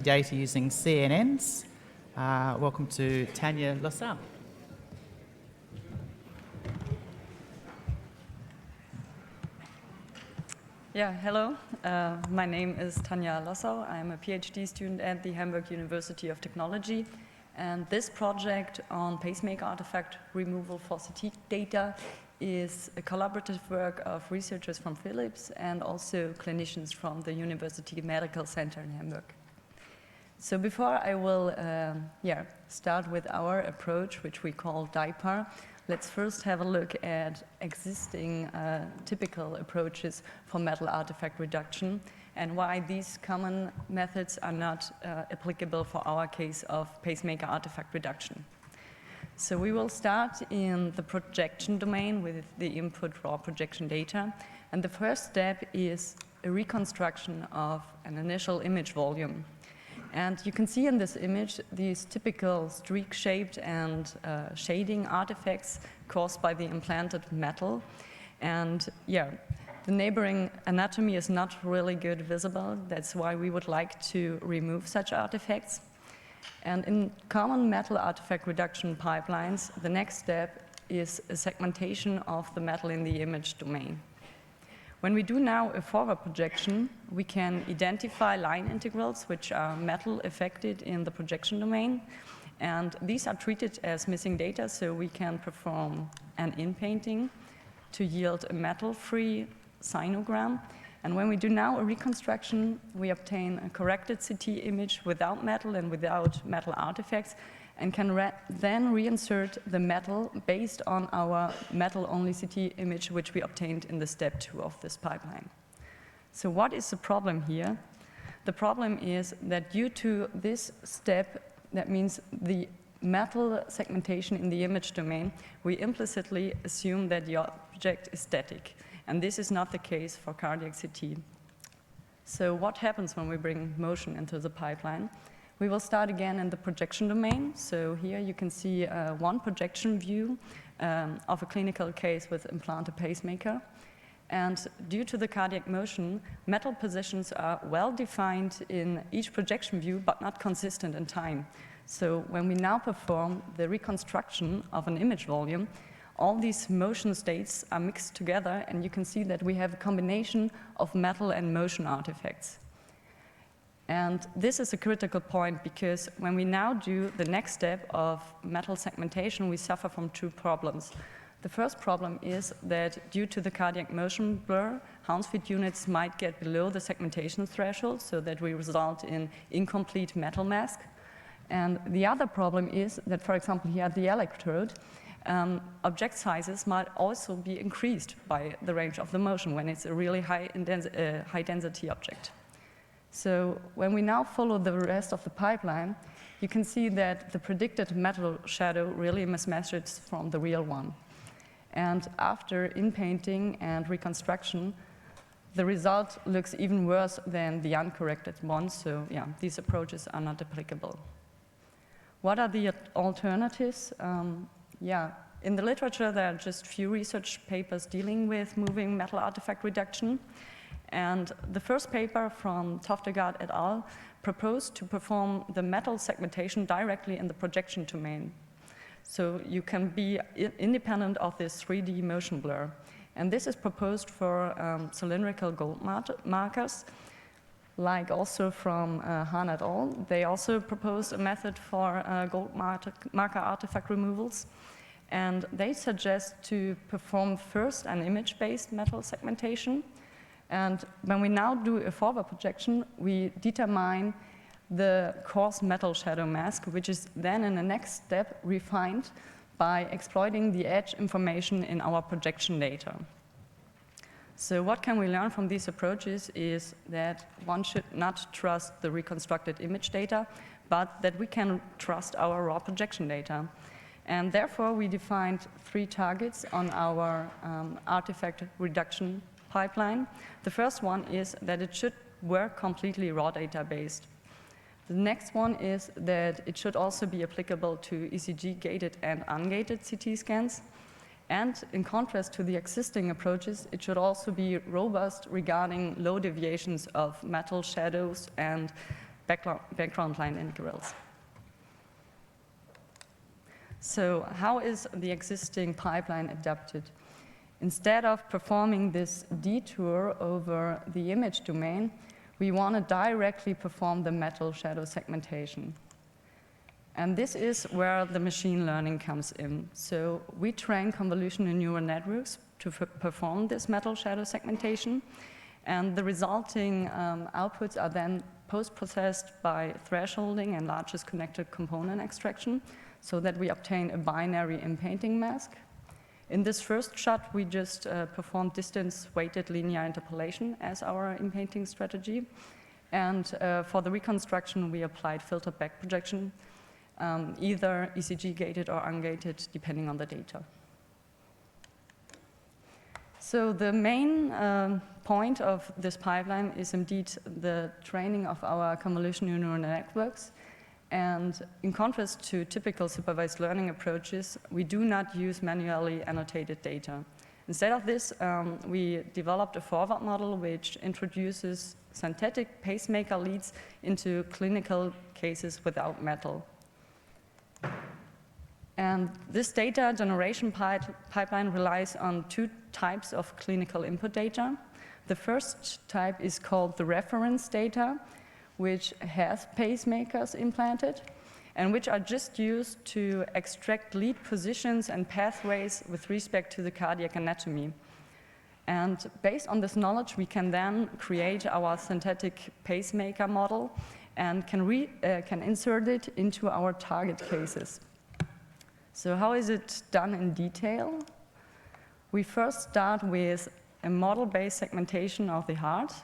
data using CNNs. Welcome to Tanya Lassau. Yeah, hello. My name is Tanya Lassau. I'm a PhD student at the Hamburg University of Technology. And this project on pacemaker artifact removal for CT data is a collaborative work of researchers from Philips and also clinicians from the University Medical Center in Hamburg. So before I will start with our approach, which we call DIPAR, let's first have a look at existing typical approaches for metal artifact reduction and why these common methods are not applicable for our case of pacemaker artifact reduction. So we will start in the projection domain with the input raw projection data. And the first step is a reconstruction of an initial image volume. And you can see in this image these typical streak-shaped and shading artifacts caused by the implanted metal. And yeah, the neighboring anatomy is not really good visible. That's why we would like to remove such artifacts. And in common metal artifact reduction pipelines, the next step is a segmentation of the metal in the image domain. When we do now a forward projection, we can identify line integrals which are metal affected in the projection domain. And these are treated as missing data, so we can perform an in-painting to yield a metal-free sinogram. And when we do now a reconstruction, we obtain a corrected CT image without metal and without metal artifacts, and can then reinsert the metal based on our metal-only CT image, which we obtained in the step 2 of this pipeline. So what is the problem here? The problem is that due to this step, that means the metal segmentation in the image domain, we implicitly assume that the object is static. And this is not the case for cardiac CT. So what happens when we bring motion into the pipeline? We will start again in the projection domain. So here you can see one projection view of a clinical case with implanted pacemaker. And due to the cardiac motion, metal positions are well defined in each projection view, but not consistent in time. So when we now perform the reconstruction of an image volume, all these motion states are mixed together, and you can see that we have a combination of metal and motion artifacts. And this is a critical point because when we now do the next step of metal segmentation, we suffer from two problems. The first problem is that due to the cardiac motion blur, Hounsfield units might get below the segmentation threshold, so that we result in incomplete metal mask. And the other problem is that, for example, here at the electrode, object sizes might also be increased by the range of the motion when it's a really high density object. So when we now follow the rest of the pipeline, you can see that the predicted metal shadow really mismatches from the real one. And after in-painting and reconstruction, the result looks even worse than the uncorrected one. So yeah, these approaches are not applicable. What are the alternatives? In the literature, there are just few research papers dealing with moving metal artifact reduction. And the first paper from Toftegard et al. Proposed to perform the metal segmentation directly in the projection domain. So you can be independent of this 3D motion blur. And this is proposed for cylindrical gold markers, like also from Hahn et al. They also proposed a method for gold marker artifact removals. And they suggest to perform first an image-based metal segmentation. And when we now do a forward projection, we determine the coarse metal shadow mask, which is then in the next step refined by exploiting the edge information in our projection data. So what can we learn from these approaches is that one should not trust the reconstructed image data, but that we can trust our raw projection data. And therefore, we defined 3 targets on our artifact reduction pipeline. The first one is that it should work completely raw data based. The next one is that it should also be applicable to ECG-gated and ungated CT scans. And in contrast to the existing approaches, it should also be robust regarding low deviations of metal shadows and background line integrals. So how is the existing pipeline adapted? Instead of performing this detour over the image domain, we want to directly perform the metal shadow segmentation. And this is where the machine learning comes in. So we train convolutional neural networks to perform this metal shadow segmentation. And the resulting outputs are then post-processed by thresholding and largest connected component extraction so that we obtain a binary inpainting mask. In this first shot, we just performed distance-weighted linear interpolation as our inpainting strategy. And for the reconstruction, we applied filter back projection, either ECG-gated or ungated, depending on the data. So the main point of this pipeline is indeed the training of our convolutional neural networks. And in contrast to typical supervised learning approaches, we do not use manually annotated data. Instead of this, we developed a forward model which introduces synthetic pacemaker leads into clinical cases without metal. And this data generation pipeline relies on two types of clinical input data. The first type is called the reference data, which has pacemakers implanted, and which are just used to extract lead positions and pathways with respect to the cardiac anatomy. And based on this knowledge, we can then create our synthetic pacemaker model and can insert it into our target cases. So how is it done in detail? We first start with a model-based segmentation of the heart,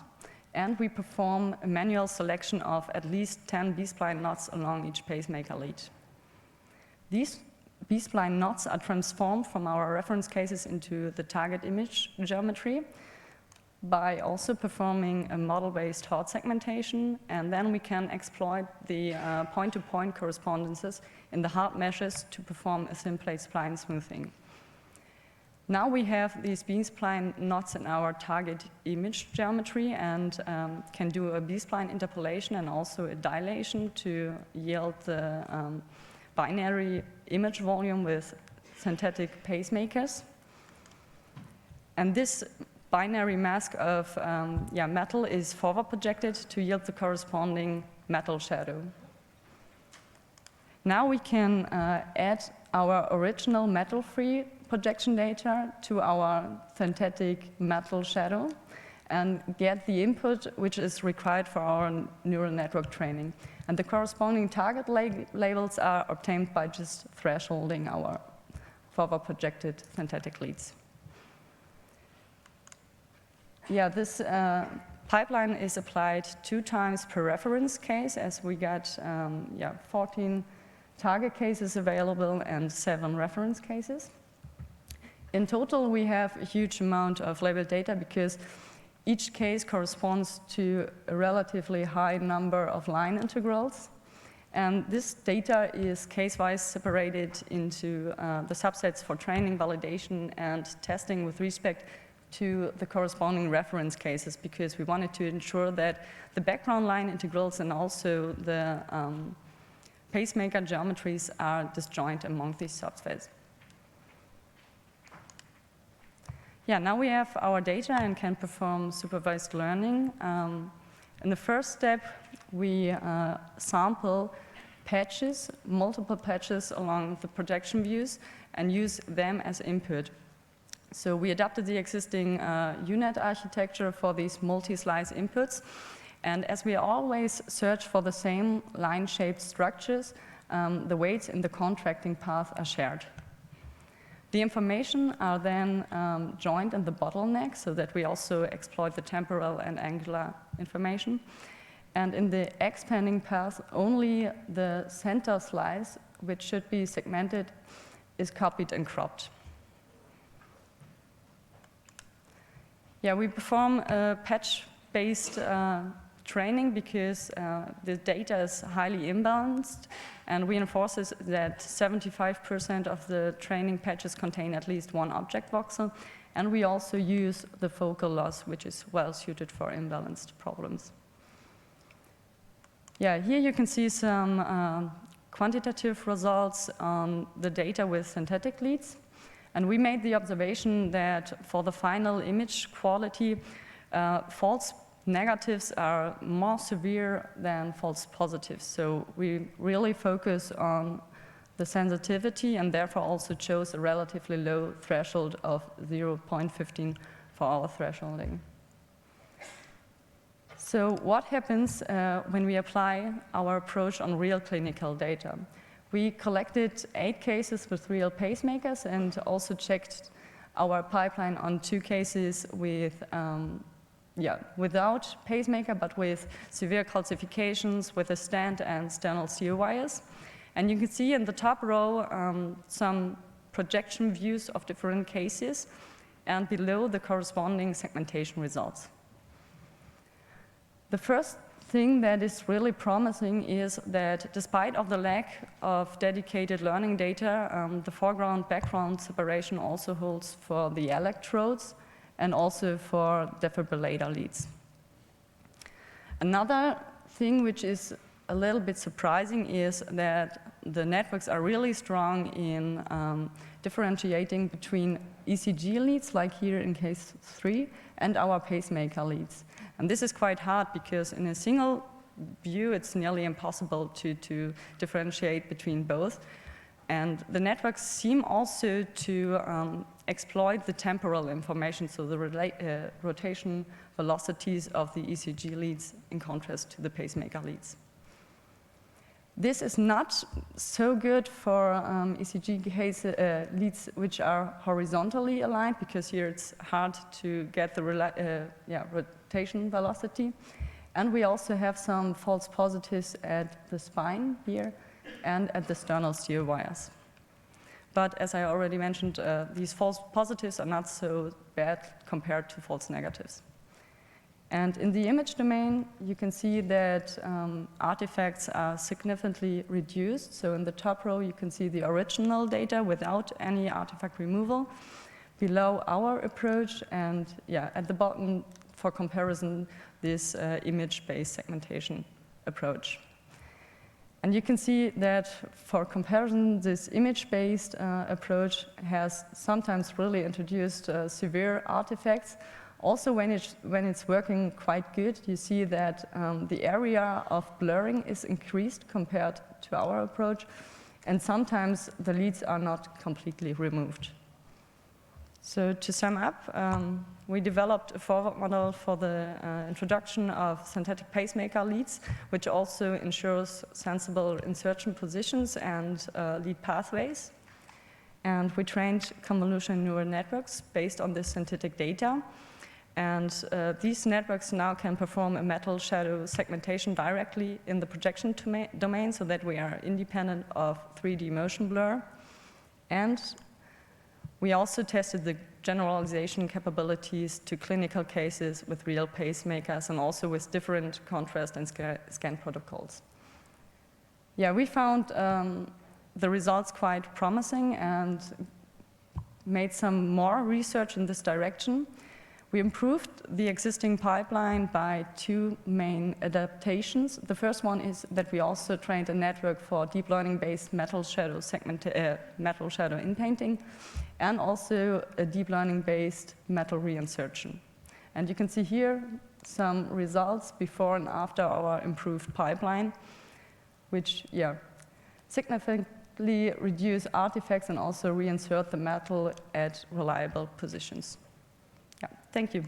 and we perform a manual selection of at least 10 B-spline knots along each pacemaker lead. These B-spline knots are transformed from our reference cases into the target image geometry by also performing a model-based heart segmentation, and then we can exploit the point-to-point correspondences in the heart meshes to perform a simplex spline smoothing. Now we have these B-spline knots in our target image geometry and can do a B-spline interpolation and also a dilation to yield the binary image volume with synthetic pacemakers. And this binary mask of metal is forward projected to yield the corresponding metal shadow. Now we can add our original metal-free projection data to our synthetic metal shadow and get the input which is required for our neural network training. And the corresponding target labels are obtained by just thresholding our forward projected synthetic leads. Yeah, this pipeline is applied 2 times per reference case, as we got 14 target cases available and 7 reference cases. In total, we have a huge amount of labeled data because each case corresponds to a relatively high number of line integrals. And this data is case-wise separated into the subsets for training, validation, and testing with respect to the corresponding reference cases, because we wanted to ensure that the background line integrals and also the pacemaker geometries are disjoint among these subsets. Yeah, now we have our data and can perform supervised learning. In the first step, we sample patches, multiple patches along the projection views, and use them as input. So we adapted the existing UNet architecture for these multi-slice inputs. And as we always search for the same line-shaped structures, the weights in the contracting path are shared. The information are then joined in the bottleneck so that we also exploit the temporal and angular information. And in the expanding path, only the center slice, which should be segmented, is copied and cropped. Yeah, we perform a patch-based training because the data is highly imbalanced and reinforces that 75% of the training patches contain at least one object voxel. And we also use the focal loss, which is well suited for imbalanced problems. Yeah, here you can see some quantitative results on the data with synthetic leads. And we made the observation that for the final image quality, false negatives are more severe than false positives. So we really focus on the sensitivity and therefore also chose a relatively low threshold of 0.15 for our thresholding. So what happens when we apply our approach on real clinical data? We collected 8 cases with real pacemakers and also checked our pipeline on 2 cases with, without pacemaker, but with severe calcifications with a stent and sternal seal wires. And you can see in the top row some projection views of different cases and below the corresponding segmentation results. The first thing that is really promising is that despite of the lack of dedicated learning data, the foreground-background separation also holds for the electrodes and also for defibrillator leads. Another thing which is a little bit surprising is that the networks are really strong in differentiating between ECG leads, like here in case 3, and our pacemaker leads. And this is quite hard because in a single view, it's nearly impossible to differentiate between both. And the networks seem also to exploit the temporal information, so the rotation velocities of the ECG leads in contrast to the pacemaker leads. This is not so good for ECG leads which are horizontally aligned, because here it's hard to get the rotation velocity. And we also have some false positives at the spine here and at the sternal steel wires. But as I already mentioned, these false positives are not so bad compared to false negatives. And in the image domain, you can see that artifacts are significantly reduced. So in the top row, you can see the original data without any artifact removal. Below our approach, and at the bottom, for comparison, this image-based segmentation approach. And you can see that for comparison, this image-based approach has sometimes really introduced severe artifacts. Also, when it's working quite good, you see that the area of blurring is increased compared to our approach, and sometimes the leads are not completely removed. So to sum up, we developed a forward model for the introduction of synthetic pacemaker leads, which also ensures sensible insertion positions and lead pathways. And we trained convolutional neural networks based on this synthetic data. And these networks now can perform a metal shadow segmentation directly in the projection domain, so that we are independent of 3D motion blur. And we also tested the generalization capabilities to clinical cases with real pacemakers and also with different contrast and scan protocols. Yeah, we found the results quite promising and made some more research in this direction. We improved the existing pipeline by 2 main adaptations. The first one is that we also trained a network for deep learning-based metal shadow inpainting, and also a deep learning-based metal reinsertion. And you can see here some results before and after our improved pipeline, which significantly reduce artifacts and also reinsert the metal at reliable positions. Yeah, thank you.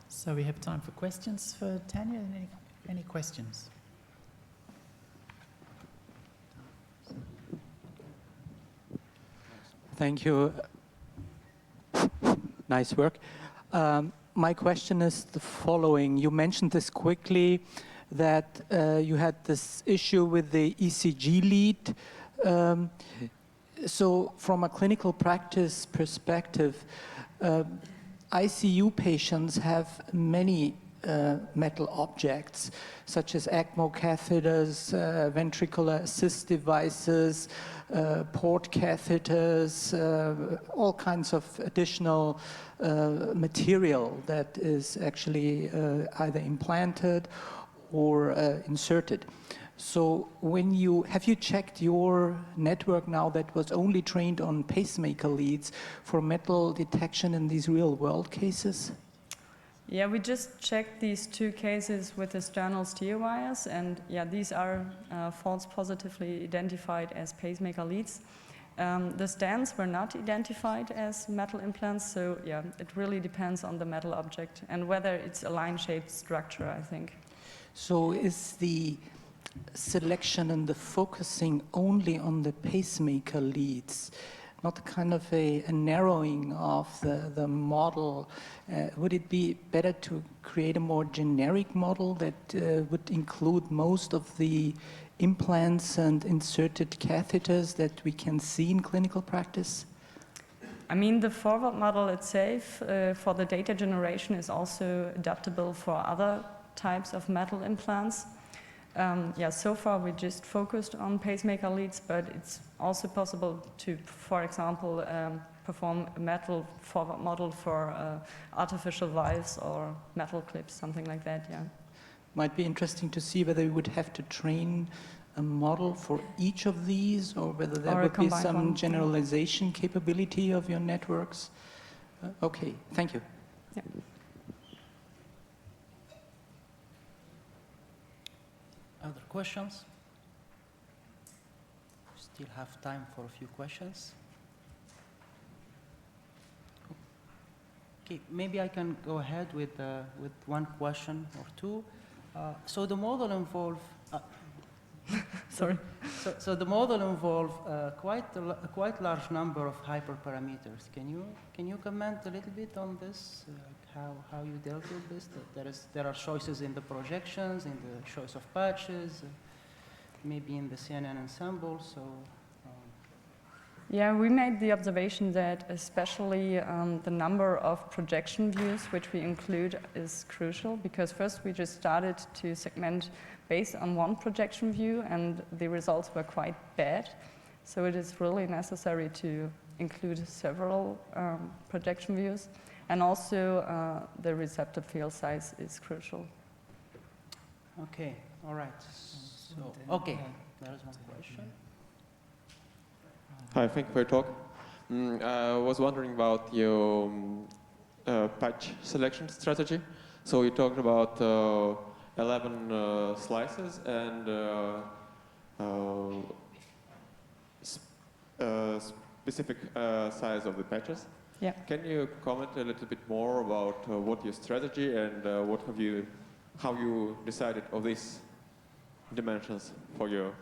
So we have time for questions for Tanya. Any questions? Thank you. Nice work. My question is the following. You mentioned this quickly, that you had this issue with the ECG lead. So from a clinical practice perspective, ICU patients have many metal objects, such as ECMO catheters, ventricular assist devices, port catheters, all kinds of additional material that is actually either implanted or inserted. So have you checked your network now that was only trained on pacemaker leads for metal detection in these real world cases? Yeah, we just checked these 2 cases with external steer wires, and yeah, these are false positively identified as pacemaker leads. The stands were not identified as metal implants, so yeah, it really depends on the metal object and whether it's a line-shaped structure, I think. So is the selection and the focusing only on the pacemaker leads, not kind of a narrowing of the model? Would it be better to create a more generic model that would include most of the implants and inserted catheters that we can see in clinical practice? I mean, the forward model itself for the data generation is also adaptable for other types of metal implants. Yeah, so far we just focused on pacemaker leads, but it's also possible to, for example, perform a metal forward model for artificial valves or metal clips, something like that, yeah. Might be interesting to see whether we would have to train a model for each of these, or whether there would be some generalization capability of your networks. Okay, thank you. Yeah. Other questions? We still have time for a few questions. Okay, maybe I can go ahead with one question or two. So the model involves Sorry. So the model involves quite a large number of hyperparameters. Can you comment a little bit on this? How you dealt with this? There are choices in the projections, in the choice of patches, maybe in the CNN ensemble. So. Yeah, we made the observation that especially the number of projection views which we include is crucial, because first we just started to segment based on one projection view and the results were quite bad. So it is really necessary to include several projection views, and also the receptor field size is crucial. Okay, all right. So, okay, there's one question. Hi, thank you for your talk. I was wondering about your patch selection strategy. So you talked about 11 slices and specific size of the patches. Yeah. Can you comment a little bit more about what your strategy and how you decided on these dimensions for your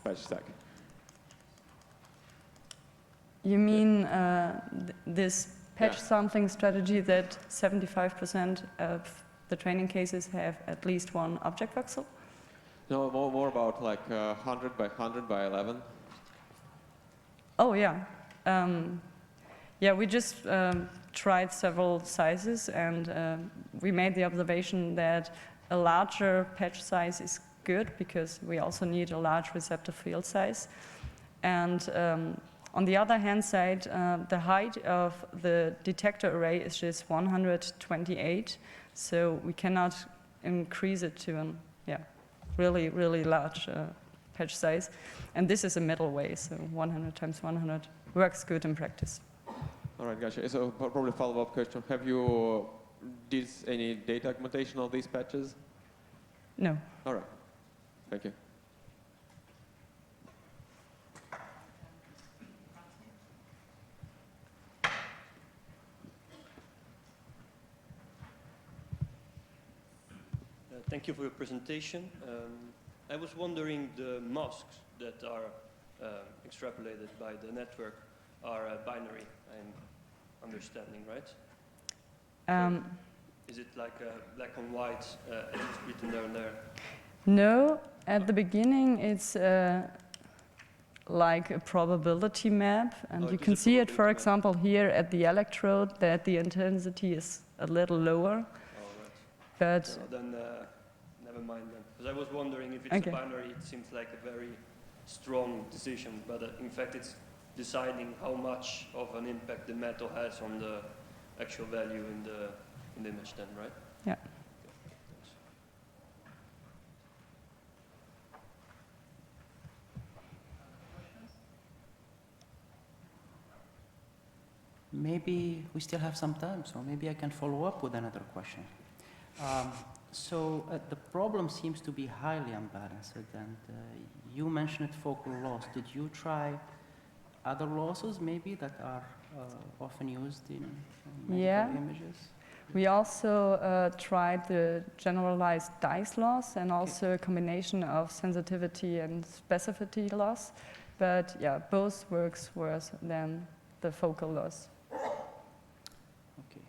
patch stack? You mean this patch sampling strategy that 75% of the training cases have at least one object voxel? No, more about like 100 by 100 by 11. Oh, yeah. Yeah, we just tried several sizes, and we made the observation that a larger patch size is good because we also need a large receptor field size. And on the other hand side, the height of the detector array is just 128, so we cannot increase it to a really, really large patch size. And this is a middle way, so 100 times 100 works good in practice. All right, gotcha. So probably follow-up question. Have you did any data augmentation of these patches? No. All right. Thank you. Thank you for your presentation. I was wondering, the masks that are extrapolated by the network are binary, I'm understanding, right? So is it like a black and white edges written there and there? No, at the beginning it's like a probability map, and you can see it, for example, here at the electrode, that the intensity is a little lower. But So then, never mind then. Because I was wondering if it's Okay. a binary, it seems like a very strong decision, but in fact it's deciding how much of an impact the metal has on the actual value in the image then, right? Yeah. Okay, thanks. Maybe we still have some time, so maybe I can follow up with another question. The problem seems to be highly unbalanced, and you mentioned focal loss. Did you try other losses maybe that are often used in medical Yeah. images? we also tried the generalized dice loss and also a combination of sensitivity and specificity loss. But yeah, both works worse than the focal loss. Okay.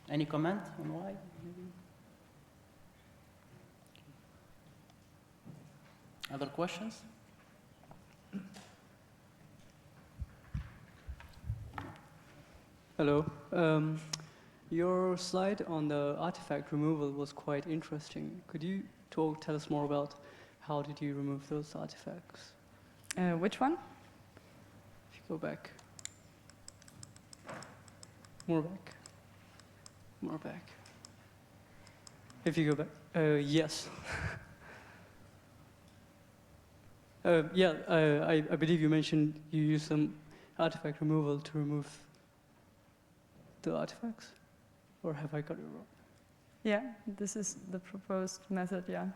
Any comment on why? Maybe? Other questions? Hello. Your slide on the artifact removal was quite interesting. Could you tell us more about how did you remove those artifacts? Which one? If you go back. More back. More back. If you go back. Yes. I believe you mentioned you use some artifact removal to remove the artifacts? Or have I got it wrong? Yeah, this is the proposed method, yeah.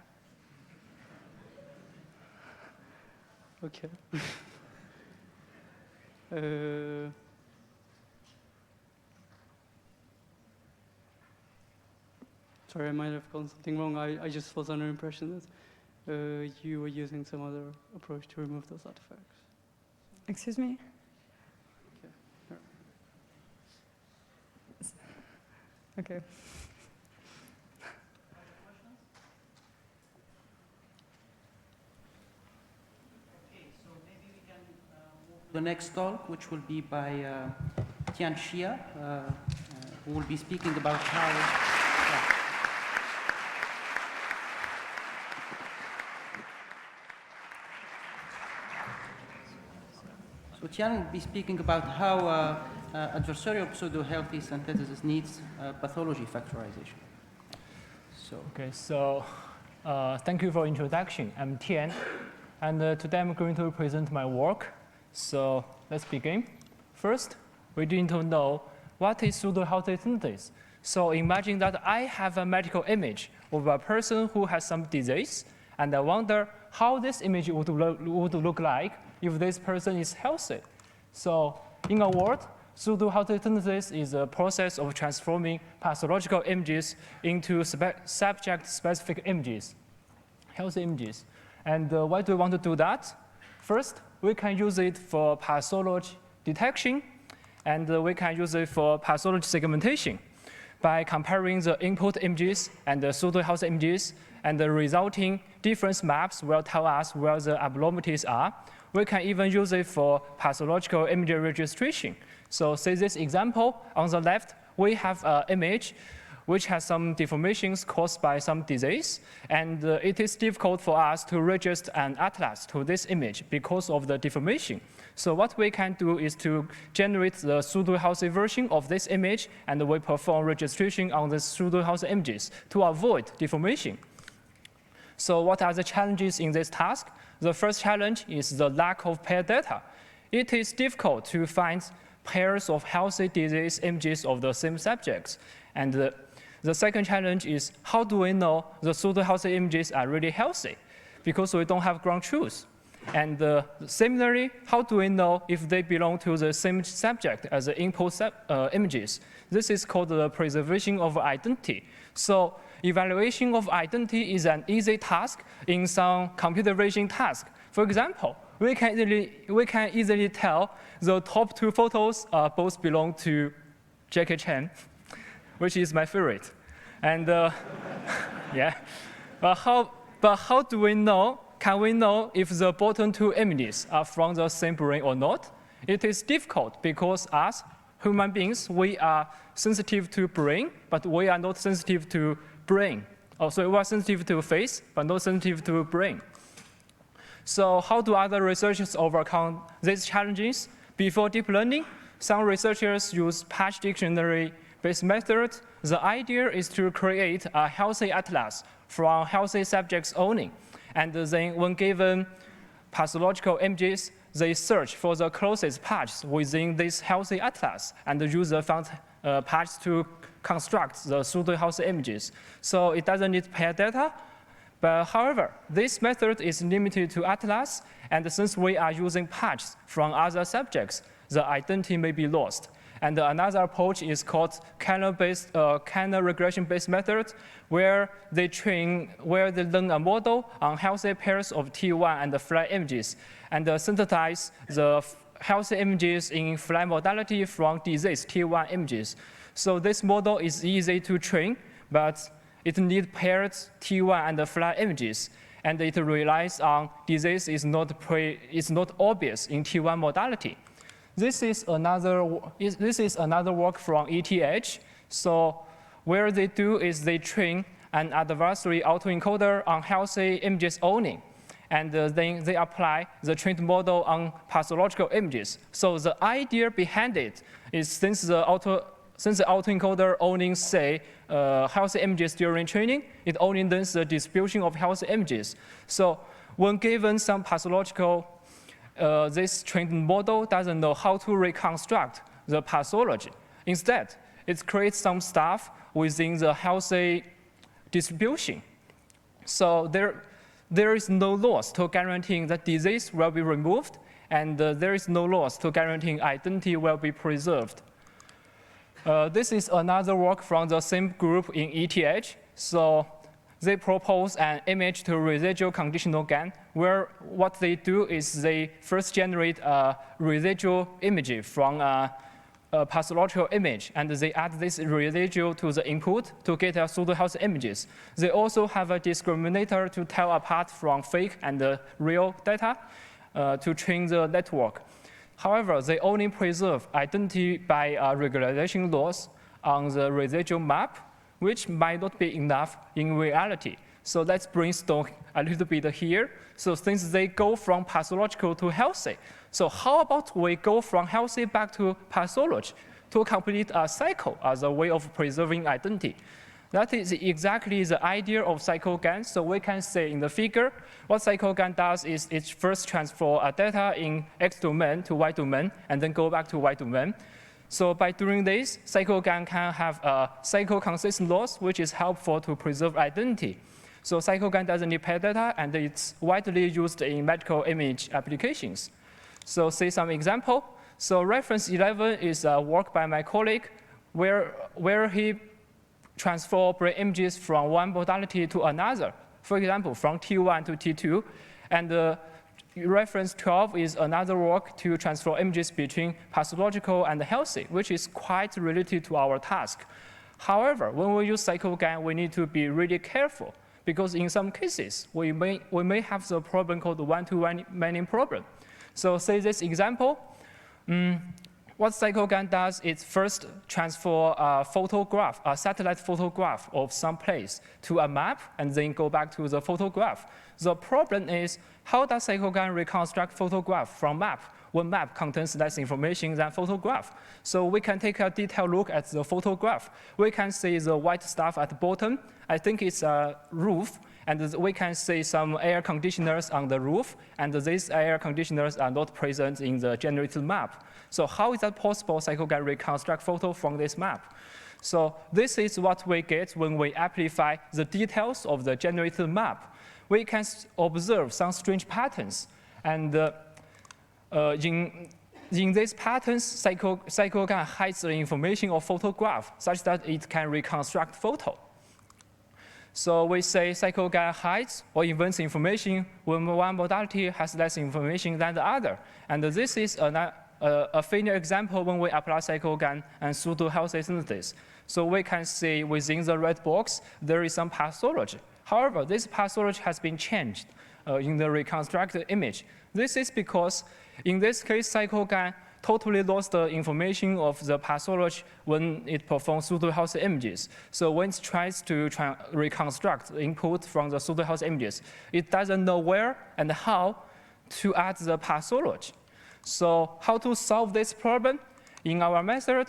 Okay. Sorry, I might have gotten something wrong. I just was under the impression that you were using some other approach to remove those artifacts. Excuse me? Okay. The next talk, which will be by Tian Xia, who will be speaking about how... So Tian will be speaking about how adversarial pseudo-healthy synthesis needs pathology factorization. Okay, so thank you for introduction. I'm Tian, and today I'm going to present my work. So let's begin. First, we need to know what is pseudo-healthy synthesis. So imagine that I have a medical image of a person who has some disease, and I wonder how this image would look like if this person is healthy. So in a word, pseudo-healthy synthesis is a process of transforming pathological images into subject-specific images, healthy images. And why do we want to do that? First, we can use it for pathology detection, and we can use it for pathology segmentation. By comparing the input images and the pseudo-healthy images, and the resulting difference maps will tell us where the abnormalities are. We can even use it for pathological image registration. So see this example. On the left, we have an image which has some deformations caused by some disease. And it is difficult for us to register an atlas to this image because of the deformation. So what we can do is to generate the pseudo-healthy version of this image, and we perform registration on the pseudo-healthy images to avoid deformation. So what are the challenges in this task? The first challenge is the lack of pair data. It is difficult to find pairs of healthy disease images of the same subjects. And the second challenge is how do we know the pseudo-healthy images are really healthy? Because we don't have ground truth. And similarly, how do we know if they belong to the same subject as the input images? This is called the preservation of identity. So evaluation of identity is an easy task in some computer vision task. For example, we can easily tell the top two photos both belong to Jackie Chan, which is my favorite. And yeah, but how do we know? Can we know if the bottom two images are from the same brain or not? It is difficult because human beings, we are sensitive to brain, but we are not sensitive to brain. Oh, so we are sensitive to face, but not sensitive to brain. So how do other researchers overcome these challenges? Before deep learning, some researchers use patch dictionary-based methods. The idea is to create a healthy atlas from healthy subjects only. And then when given pathological images, they search for the closest patches within this healthy atlas and use the found patch to construct the pseudo-healthy images. So it doesn't need paired data. But however, this method is limited to atlas, and since we are using patches from other subjects, the identity may be lost. And another approach is called canal regression-based method, where they learn a model on healthy pairs of T1 and flat images, and synthesize the healthy images in flat modality from disease T1 images. So this model is easy to train, but it needs paired T1 and flat images, and it relies on disease is not obvious in T1 modality. This is another work from ETH. So where they do is they train an adversary autoencoder on healthy images only, and then they apply the trained model on pathological images. So the idea behind it is since the autoencoder only say healthy images during training, it only learns the distribution of healthy images. So when given some pathological, this trained model doesn't know how to reconstruct the pathology. Instead, it creates some stuff within the healthy distribution. So there is no loss to guaranteeing that disease will be removed, and there is no loss to guaranteeing identity will be preserved. This is another work from the same group in ETH. So they propose an image to residual conditional GAN, where what they do is they first generate a residual image from a pathological image, and they add this residual to the input to get a pseudo-healthy images. They also have a discriminator to tell apart from fake and real data to train the network. However, they only preserve identity by regularization loss on the residual map, which might not be enough in reality. So let's brainstorm a little bit here. So since they go from pathological to healthy, so how about we go from healthy back to pathology to complete a cycle as a way of preserving identity? That is exactly the idea of cycle-GAN. So we can say in the figure, what cycle-GAN does is it first transfer data in X domain to Y domain, and then go back to Y domain. So by doing this, cycle-GAN can have a cycle consistent loss, which is helpful to preserve identity. So cycle-GAN doesn't need paired data, and it's widely used in medical image applications. So see some example. So reference 11 is a work by my colleague where he transfer brain images from one modality to another. For example, from T1 to T2. And reference 12 is another work to transfer images between pathological and healthy, which is quite related to our task. However, when we use cycle-GAN, we need to be really careful, because in some cases, we may have the problem called the one-to-many problem. So say this example. What cycle-GAN does is first transfer a photograph, a satellite photograph of some place to a map, and then go back to the photograph. The problem is, how does cycle-GAN reconstruct photograph from map when map contains less information than photograph? So we can take a detailed look at the photograph. We can see the white stuff at the bottom. I think it's a roof. And we can see some air conditioners on the roof, and these air conditioners are not present in the generated map. So how is that possible? cycle-GAN reconstruct photo from this map. So this is what we get when we amplify the details of the generated map. We can observe some strange patterns, and in these patterns, cycle-GAN hides the information of photograph such that it can reconstruct photo. So we say cycle-GAN hides or invents information when one modality has less information than the other. And this is a final example when we apply cycle-GAN and pseudo-healthy synthesis. So we can see within the red box, there is some pathology. However, this pathology has been changed in the reconstructed image. This is because, in this case, cycle-GAN totally lost the information of the pathology when it performs pseudo-healthy images. So when it tries to reconstruct the input from the pseudo-healthy images, it doesn't know where and how to add the pathology. So how to solve this problem? In our method,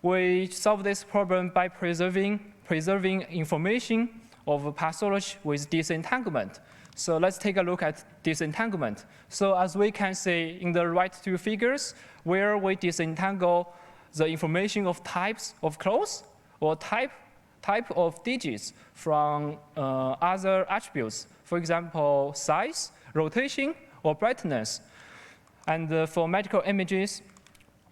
we solve this problem by preserving information of pathology with disentanglement. So let's take a look at disentanglement. So as we can see in the right two figures, where we disentangle the information of types of clothes or type of digits from other attributes, for example, size, rotation, or brightness. And for medical images,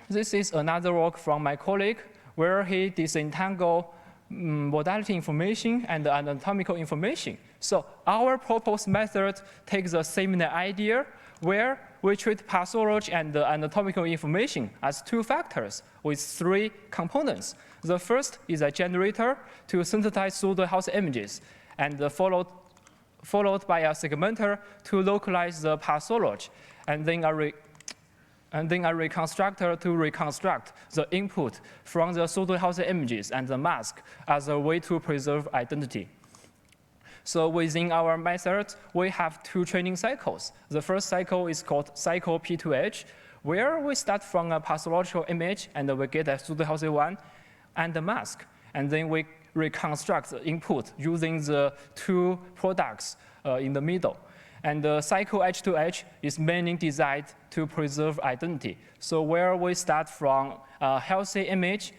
this is another work from my colleague where he disentangled modality information and anatomical information. So our proposed method takes a similar idea where we treat pathology and anatomical information as two factors with three components. The first is a generator to synthesize pseudo-healthy images, and followed by a segmenter to localize the pathology, and then a reconstructor to reconstruct the input from the pseudo-healthy images and the mask as a way to preserve identity. So within our method, we have two training cycles. The first cycle is called cycle P2H, where we start from a pathological image and we get a pseudo-healthy one and the mask. And then we reconstruct the input using the two products in the middle. And the cycle H2H is mainly designed to preserve identity. So where we start from a healthy image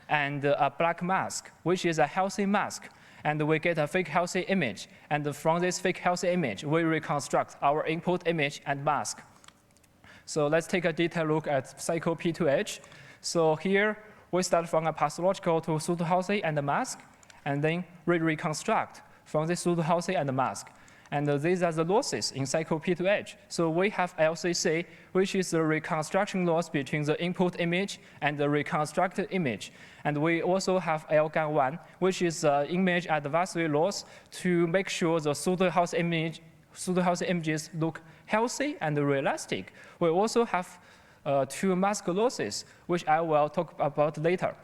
and a black mask, which is a healthy mask, and we get a fake healthy image. And from this fake healthy image, we reconstruct our input image and mask. So let's take a detailed look at cycle P2H. So here, we start from a pathological to pseudo-healthy and the mask, and then we reconstruct from the pseudo-healthy and the mask. And these are the losses in cycle P2H. So we have LCC, which is the reconstruction loss between the input image and the reconstructed image. And we also have LGAN1, which is the image advisory loss to make sure the pseudo-healthy images look healthy and realistic. We also have two mask losses, which I will talk about later.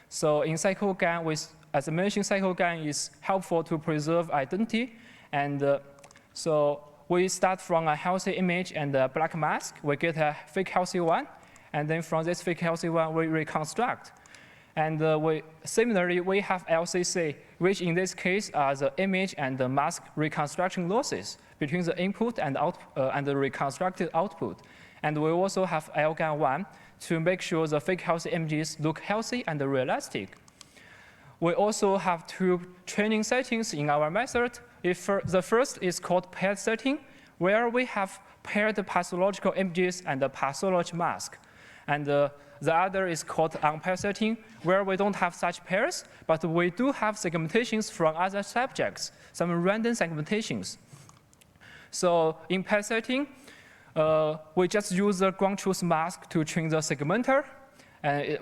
So in cycle GAN, as I mentioned, cycle GAN is helpful to preserve identity. And so we start from a healthy image and a black mask. We get a fake healthy one. And then from this fake healthy one, we reconstruct. And similarly, we have LCC, which in this case are the image and the mask reconstruction losses between the input and the reconstructed output. And we also have LGAN1 to make sure the fake healthy images look healthy and realistic. We also have two training settings in our method. The first is called paired setting, where we have paired pathological images and the pathology mask. And the other is called unpaired setting, where we don't have such pairs, but we do have segmentations from other subjects, some random segmentations. So in paired setting, we just use the ground truth mask to train the segmenter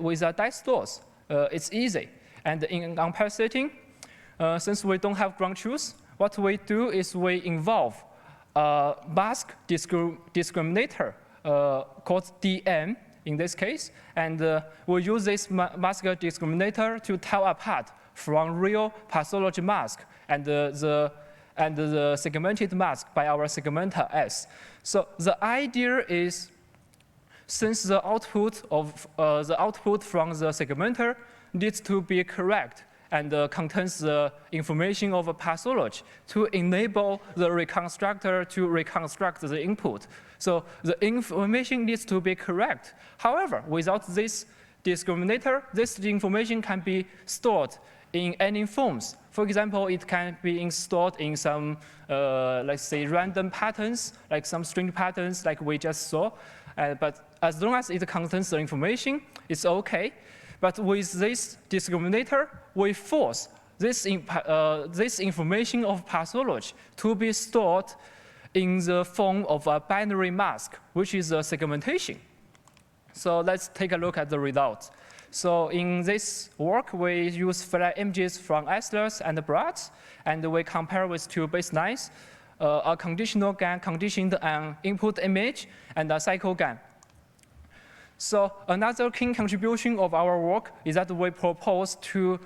with a dice loss. It's easy. And in unpaired setting, since we don't have ground truth, what we do is we involve a mask discriminator called DM in this case, and we use this mask discriminator to tell apart from real pathology mask and the segmented mask by our segmenter S. So the idea is, since the output from the segmenter needs to be correct and contains the information of a pathology to enable the reconstructor to reconstruct the input. So the information needs to be correct. However, without this discriminator, this information can be stored in any forms. For example, it can be stored in some, let's say, random patterns, like some string patterns like we just saw. But as long as it contains the information, it's OK. But with this discriminator, we force this information of pathology to be stored in the form of a binary mask, which is a segmentation. So let's take a look at the results. So in this work, we use flat images from Eslers and Bratz, and we compare with two baselines, a conditional GAN conditioned an input image and a cycle GAN. So another key contribution of our work is that we propose to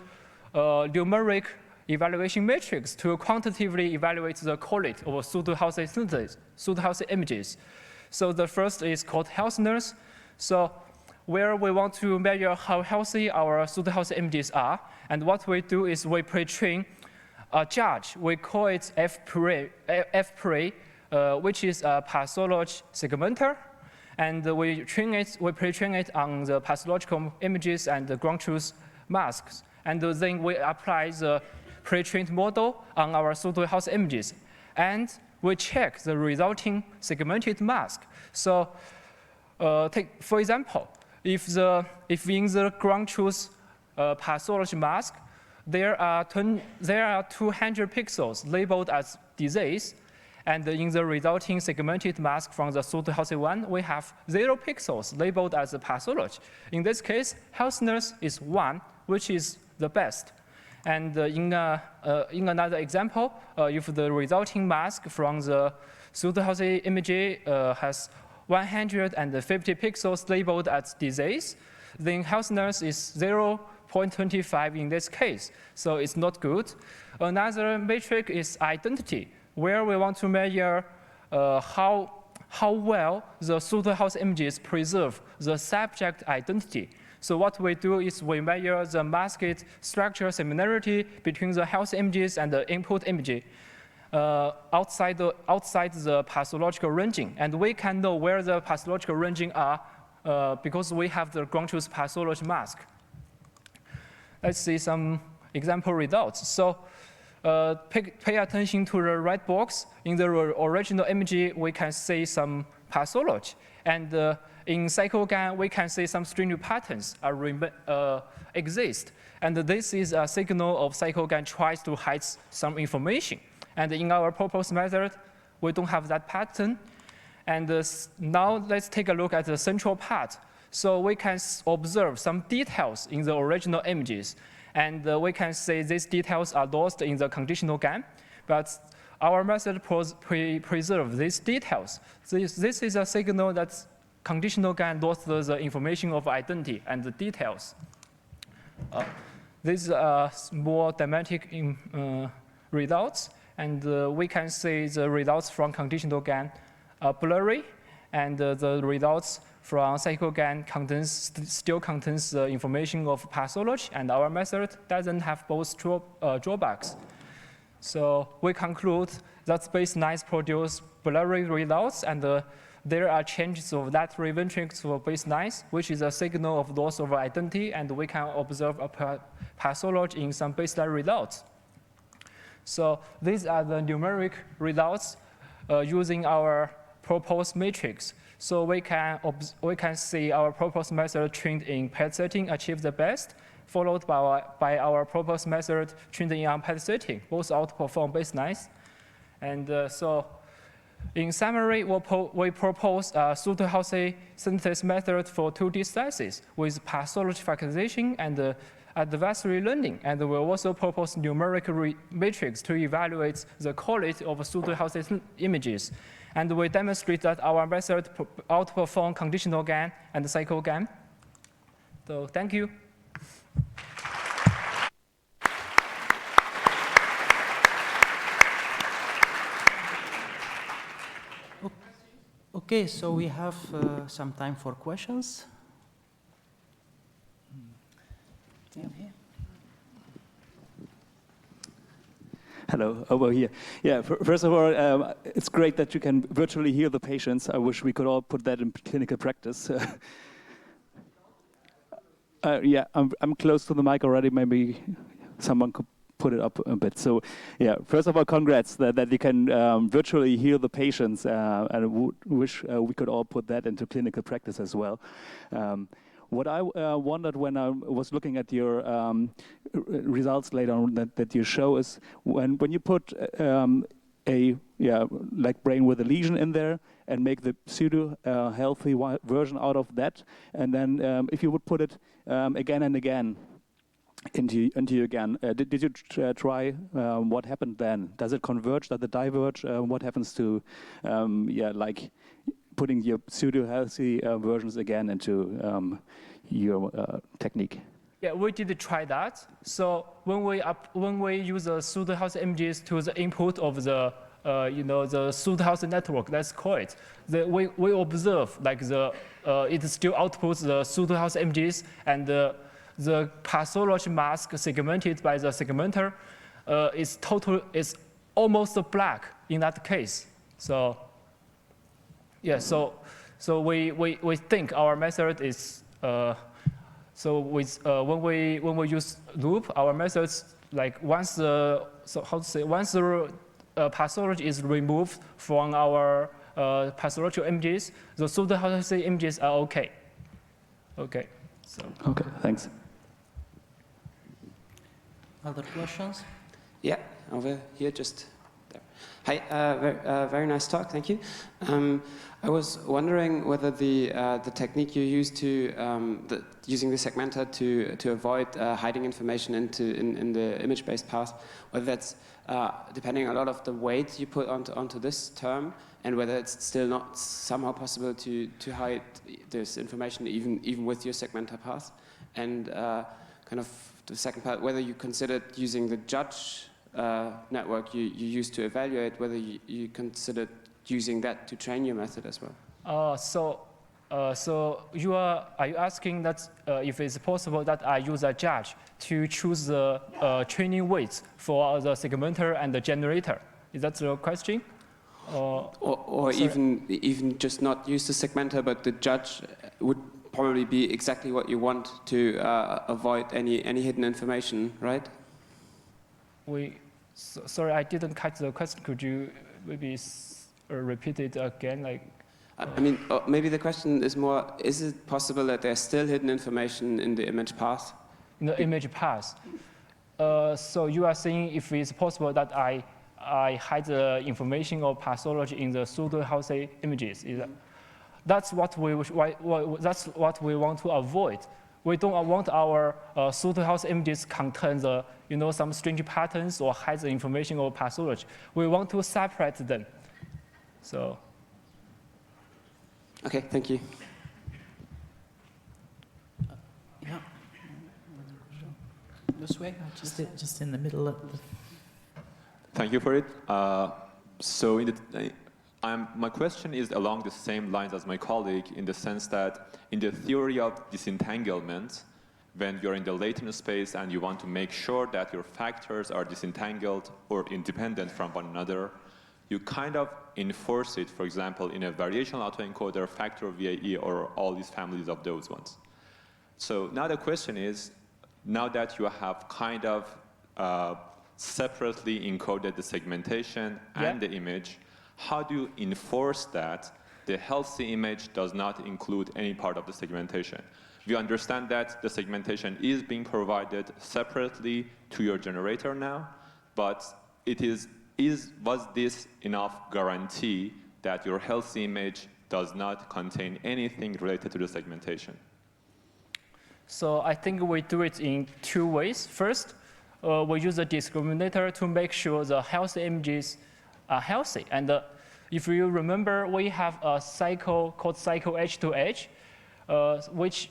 numeric evaluation matrix to quantitatively evaluate the quality of pseudo-healthy synthesis, pseudo-healthy images. So the first is called healthiness. So where we want to measure how healthy our pseudo-healthy images are. And what we do is we pre-train a judge. We call it F-Pre, which is a pathology segmenter. And we pre-train it on the pathological images and the ground truth masks. And then we apply the pre-trained model on our pseudo-healthy images. And we check the resulting segmented mask. So for example, if in the ground truth pathology mask, there are 200 pixels labeled as disease, and in the resulting segmented mask from the pseudo-healthy one, we have 0 pixels labeled as a pathology. In this case, healthiness is 1, which is the best. And in another example, if the resulting mask from the pseudo-healthy image has 150 pixels labeled as disease, then healthiness is 0.25 in this case, so it's not good. Another metric is identity, where we want to measure how well the pseudo-healthy images preserve the subject identity. So what we do is we measure the masked structure similarity between the health images and the input image outside the pathological ranging. And we can know where the pathological ranging are because we have the ground truth pathology mask. Let's see some example results. So pay attention to the red box. In the original image, we can see some pathology. And in cyclogram, we can see some string patterns exist. And this is a signal of cyclogram tries to hide some information. And in our proposed method, we don't have that pattern. And now let's take a look at the central part. So we can observe some details in the original images. And we can say these details are lost in the conditional GAN. But our method preserves these details. This is a signal that conditional GAN lost the information of identity and the details. These are more dramatic results. And we can see the results from conditional GAN are blurry. And the results from cyclogram still contains the information of pathology. And our method doesn't have both drawbacks. So we conclude that space nice produce blurry results, and there are changes of that matrix for base nice, which is a signal of loss of identity, and we can observe a pathology in some baseline results. So these are the numeric results using our proposed matrix. So we can see our proposed method trained in paired setting achieve the best, followed by our proposed method trained in unpaired setting. Both outperform base nice. And so in summary, we propose a pseudo-healthy synthesis method for 2D slices with pathology factorization and adversary learning. And we also propose numeric matrix to evaluate the quality of pseudo-healthy images. And we demonstrate that our method outperforms conditional GAN and cycle GAN. So thank you. Okay, so we have some time for questions. Hello, over here. Yeah, first of all, it's great that you can virtually hear the patients. I wish we could all put that in clinical practice. Yeah, I'm close to the mic already. Maybe someone could put it up a bit. So, yeah, first of all, congrats that you can virtually hear the patients. And I wish we could all put that into clinical practice as well. What I wondered when I was looking at your results later on that you show is when you put like brain with a lesion in there and make the pseudo healthy version out of that, and then if you would put it again and again into you again, did you try what happened then? Does it converge? Does it diverge? What happens to like putting your pseudo-healthy versions again into your technique? Yeah, we did try that. So when we use the pseudo-healthy images to the input of the the pseudo-healthy network, let's call it, we observe like it still outputs the pseudo-healthy images, and the pathology mask segmented by the segmenter is almost black in that case. So yeah, so we think our method is so with when we use loop, our methods, like once the pathology is removed from our pathological images, the pseudo-healthy images are okay. Okay. So. Okay, thanks. Other questions? Yeah, over here, just there. Hi, very nice talk, thank you. I was wondering whether the technique you use using the segmenter to avoid hiding information in the image-based path, whether that's depending a lot of the weight you put onto this term, and whether it's still not somehow possible to hide this information even with your segmenter path, and kind of the second part, whether you considered using the judge network you used to evaluate, whether you considered using that to train your method as well. So are you asking that if it's possible that I use a judge to choose the training weights for the segmenter and the generator? Is that the question? Or even just not use the segmenter, but the judge would probably be exactly what you want to avoid any hidden information, right? Sorry, I didn't catch the question. Could you maybe repeat it again? Like. I mean, maybe the question is more: is it possible that there's still hidden information in the image path? In the image path. So you are saying if it's possible that I hide the information of pathology in the pseudo-healthy images? That's what we want to avoid. We don't want our pseudo-healthy images contain the some strange patterns or hide the information of pathology. We want to separate them. So. Okay, thank you. Yeah. This way. Just in the middle of the... Thank you for it. So my question is along the same lines as my colleague, in the sense that in the theory of disentanglement, when you're in the latent space and you want to make sure that your factors are disentangled or independent from one another, you kind of enforce it, for example, in a variational autoencoder, factor VAE, or all these families of those ones. So now the question is, now that you have kind of separately encoded the segmentation and the image, how do you enforce that the healthy image does not include any part of the segmentation? We understand that the segmentation is being provided separately to your generator now, but was this enough guarantee that your healthy image does not contain anything related to the segmentation? So I think we do it in two ways. First, we use a discriminator to make sure the healthy images are healthy. And if you remember, we have a cycle called cycle edge-to-edge, which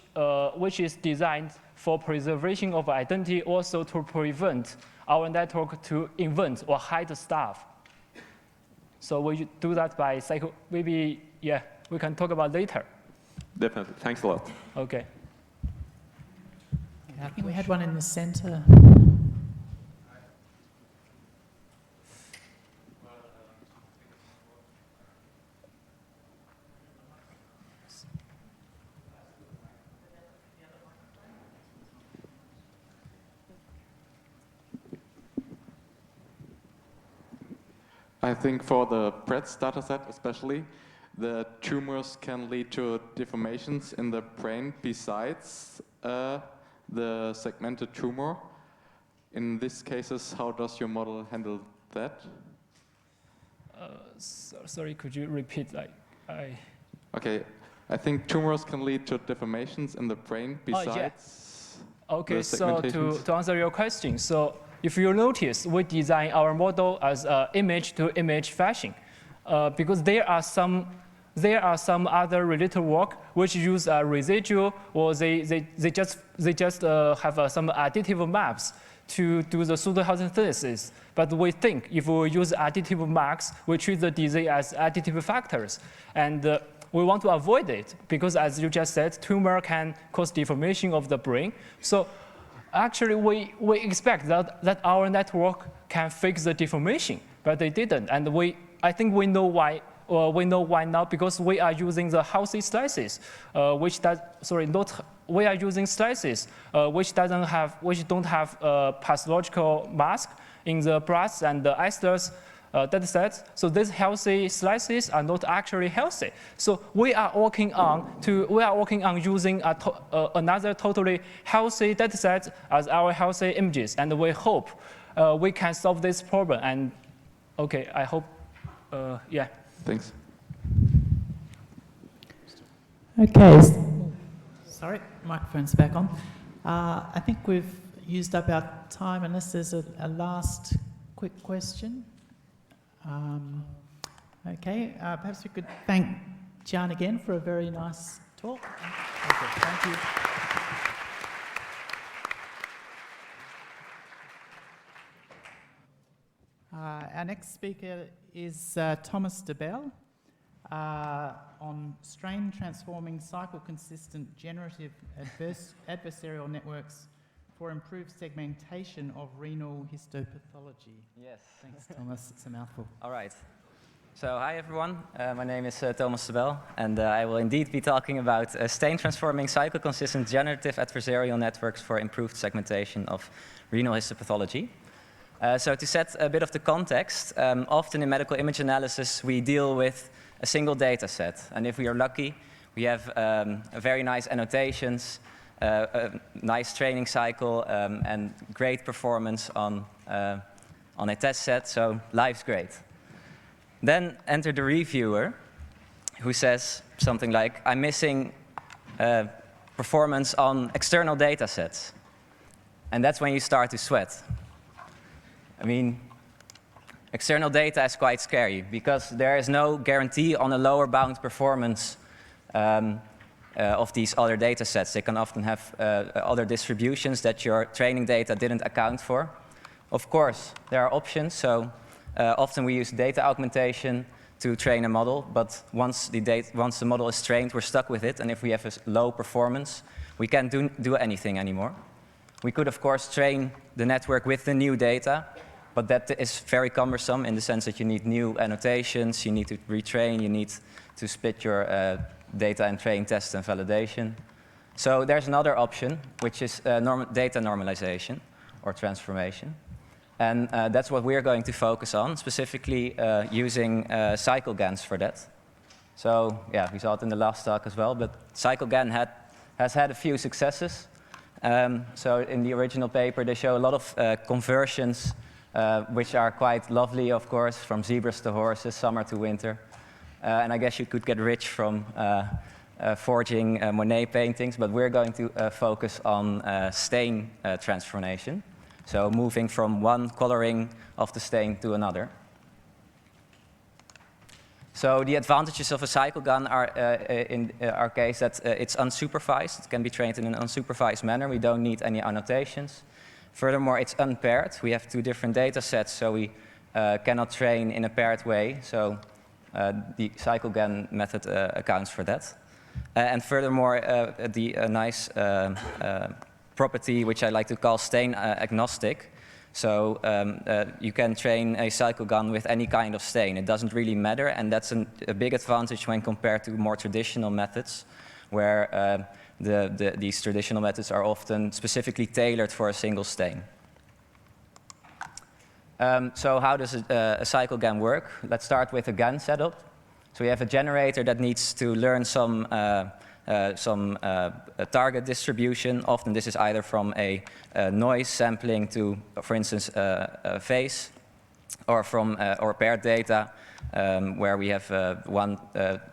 is designed for preservation of identity, also to prevent our network to invent or hide stuff. So we do that by cycle. Maybe, yeah, we can talk about later. Definitely. Thanks a lot. Okay. I think we had one in the center. I think for the Brett's dataset especially, the tumors can lead to deformations in the brain besides the segmented tumor. In these cases, how does your model handle that? Sorry, could you repeat? Okay, I think tumors can lead to deformations in the brain besides Okay, the so segmentations. to answer your question, so if you notice, we design our model as image-to-image fashion because there are some there are some other related work which use a residual, or they just have some additive maps to do the pseudo-Hessian synthesis. But we think if we use additive maps, we treat the disease as additive factors. And we want to avoid it because, as you just said, tumor can cause deformation of the brain. So actually, we expect that our network can fix the deformation, but they didn't. And I think we know why. We know why now, because we are using the healthy slices, we are using slices which don't have pathological mask in the breast and the isthmus data sets. So these healthy slices are not actually healthy. So we are working on using another totally healthy data set as our healthy images, and we hope we can solve this problem. And okay, I hope, yeah. Thanks. Okay. Sorry, microphone's back on. I think we've used up our time, unless there's a last quick question. Okay, perhaps we could thank Jian again for a very nice talk. Okay, thank you. Our next speaker is Thomas DeBell on strain transforming cycle-consistent generative adversarial networks for improved segmentation of renal histopathology. Yes. Thanks, Thomas. It's a mouthful. All right. So hi, everyone. My name is Thomas DeBell, and I will indeed be talking about strain transforming cycle-consistent generative adversarial networks for improved segmentation of renal histopathology. So to set a bit of the context, often in medical image analysis, we deal with a single data set. And if we are lucky, we have very nice annotations, a nice training cycle, and great performance on a test set, so life's great. Then enter the reviewer, who says something like, I'm missing performance on external data sets. And that's when you start to sweat. I mean, external data is quite scary because there is no guarantee on a lower bound performance of these other data sets. They can often have other distributions that your training data didn't account for. Of course, there are options. So often we use data augmentation to train a model, but once the model is trained, we're stuck with it. And if we have a low performance, we can't do anything anymore. We could, of course, train the network with the new data, but that is very cumbersome in the sense that you need new annotations, you need to retrain, you need to split your data and train, test, and validation. So there's another option, which is data normalization or transformation. And that's what we're going to focus on, specifically using CycleGANs for that. So yeah, we saw it in the last talk as well, but CycleGAN has had a few successes. So in the original paper, they show a lot of conversions, which are quite lovely, of course, from zebras to horses, summer to winter. And I guess you could get rich from forging Monet paintings, but we're going to focus on stain transformation. So moving from one coloring of the stain to another. So the advantages of a CycleGAN are, in our case, that it's unsupervised. It can be trained in an unsupervised manner. We don't need any annotations. Furthermore, it's unpaired. We have two different data sets, so we cannot train in a paired way. So the CycleGAN method accounts for that. And furthermore, the nice property, which I like to call stain agnostic. So you can train a CycleGAN with any kind of stain. It doesn't really matter, and that's a big advantage when compared to more traditional methods, where these traditional methods are often specifically tailored for a single stain. So how does a CycleGAN work? Let's start with a GAN setup. So we have a generator that needs to learn some target distribution. Often this is either from a noise sampling to, for instance, a face, or from or paired data, where we have one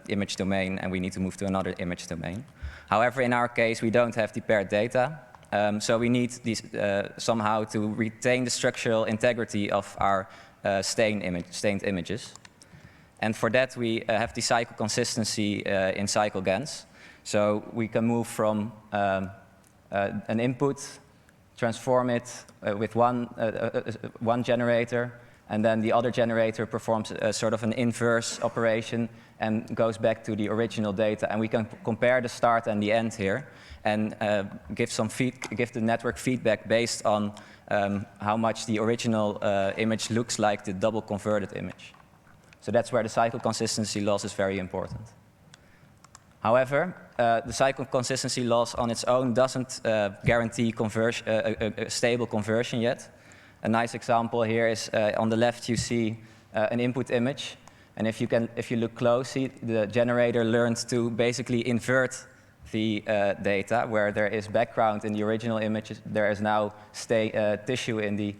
image domain and we need to move to another image domain. However, in our case, we don't have the paired data, so we need these somehow to retain the structural integrity of our stained images. And for that, we have the cycle consistency in cycle GANs. So we can move from an input, transform it with one generator, and then the other generator performs a sort of an inverse operation and goes back to the original data. And we can compare the start and the end here and give the network feedback based on how much the original image looks like the double converted image. So that's where the cycle consistency loss is very important. However, the cycle consistency loss on its own doesn't guarantee a stable conversion yet. A nice example here is on the left you see an input image, and if you look closely, the generator learned to basically invert the data. Where there is background in the original image, there is now tissue in the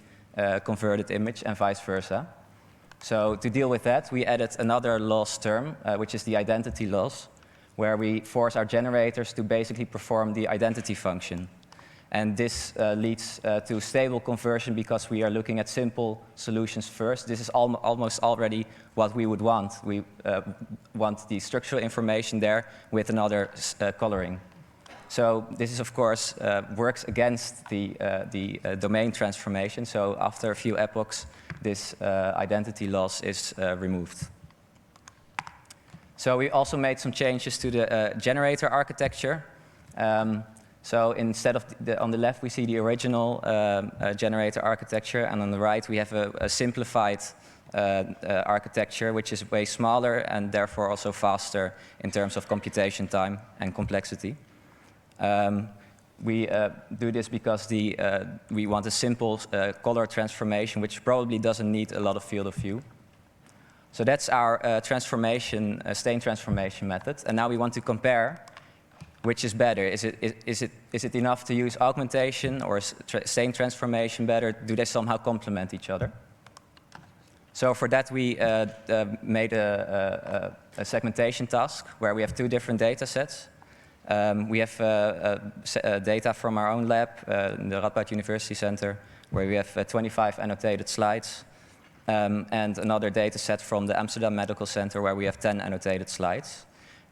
converted image, and vice versa. So to deal with that, we added another loss term, which is the identity loss, where we force our generators to basically perform the identity function. And this leads to stable conversion because we are looking at simple solutions first. This is almost already what we would want. We want the structural information there with another coloring. So this is, of course, works against the domain transformation. So after a few epochs, this identity loss is removed. So we also made some changes to the generator architecture. So instead of on the left, we see the original generator architecture, and on the right, we have a simplified architecture, which is way smaller and therefore also faster in terms of computation time and complexity. We do this because we want a simple color transformation, which probably doesn't need a lot of field of view. So that's our stain transformation method, and now we want to compare which is better. Is it enough to use augmentation or stain transformation better? Do they somehow complement each other? So for that, we made a segmentation task where we have two different data sets. We have data from our own lab, in the Radboud University Center, where we have 25 annotated slides, and another data set from the Amsterdam Medical Center, where we have 10 annotated slides.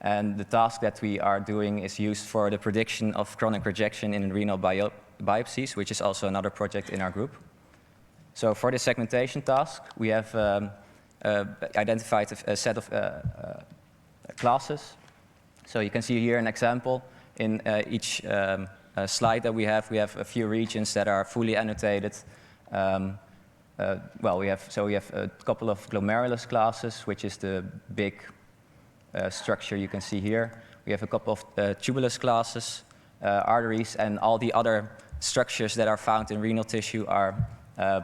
And the task that we are doing is used for the prediction of chronic rejection in renal biopsies, which is also another project in our group. So for the segmentation task, we have identified a set of classes. So you can see here an example. In each slide that we have a few regions that are fully annotated. We have a couple of glomerulus classes, which is the big structure you can see here. We have a couple of tubulus classes, arteries, and all the other structures that are found in renal tissue are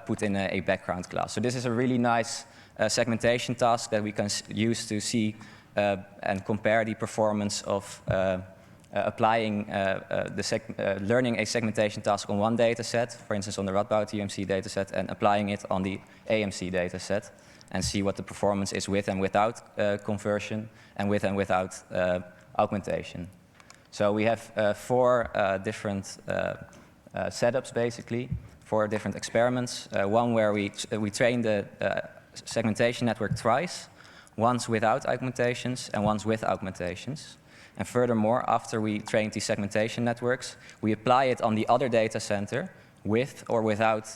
put in a background class. So this is a really nice segmentation task that we can use to see and compare the performance of applying learning a segmentation task on one data set, for instance on the Radboud UMC data set, and applying it on the AMC data set, and see what the performance is with and without conversion, and with and without augmentation. So we have 4 different setups, basically, 4 different experiments. One where we train the segmentation network twice, once without augmentations and once with augmentations. And furthermore, after we train the segmentation networks, we apply it on the other data center with or without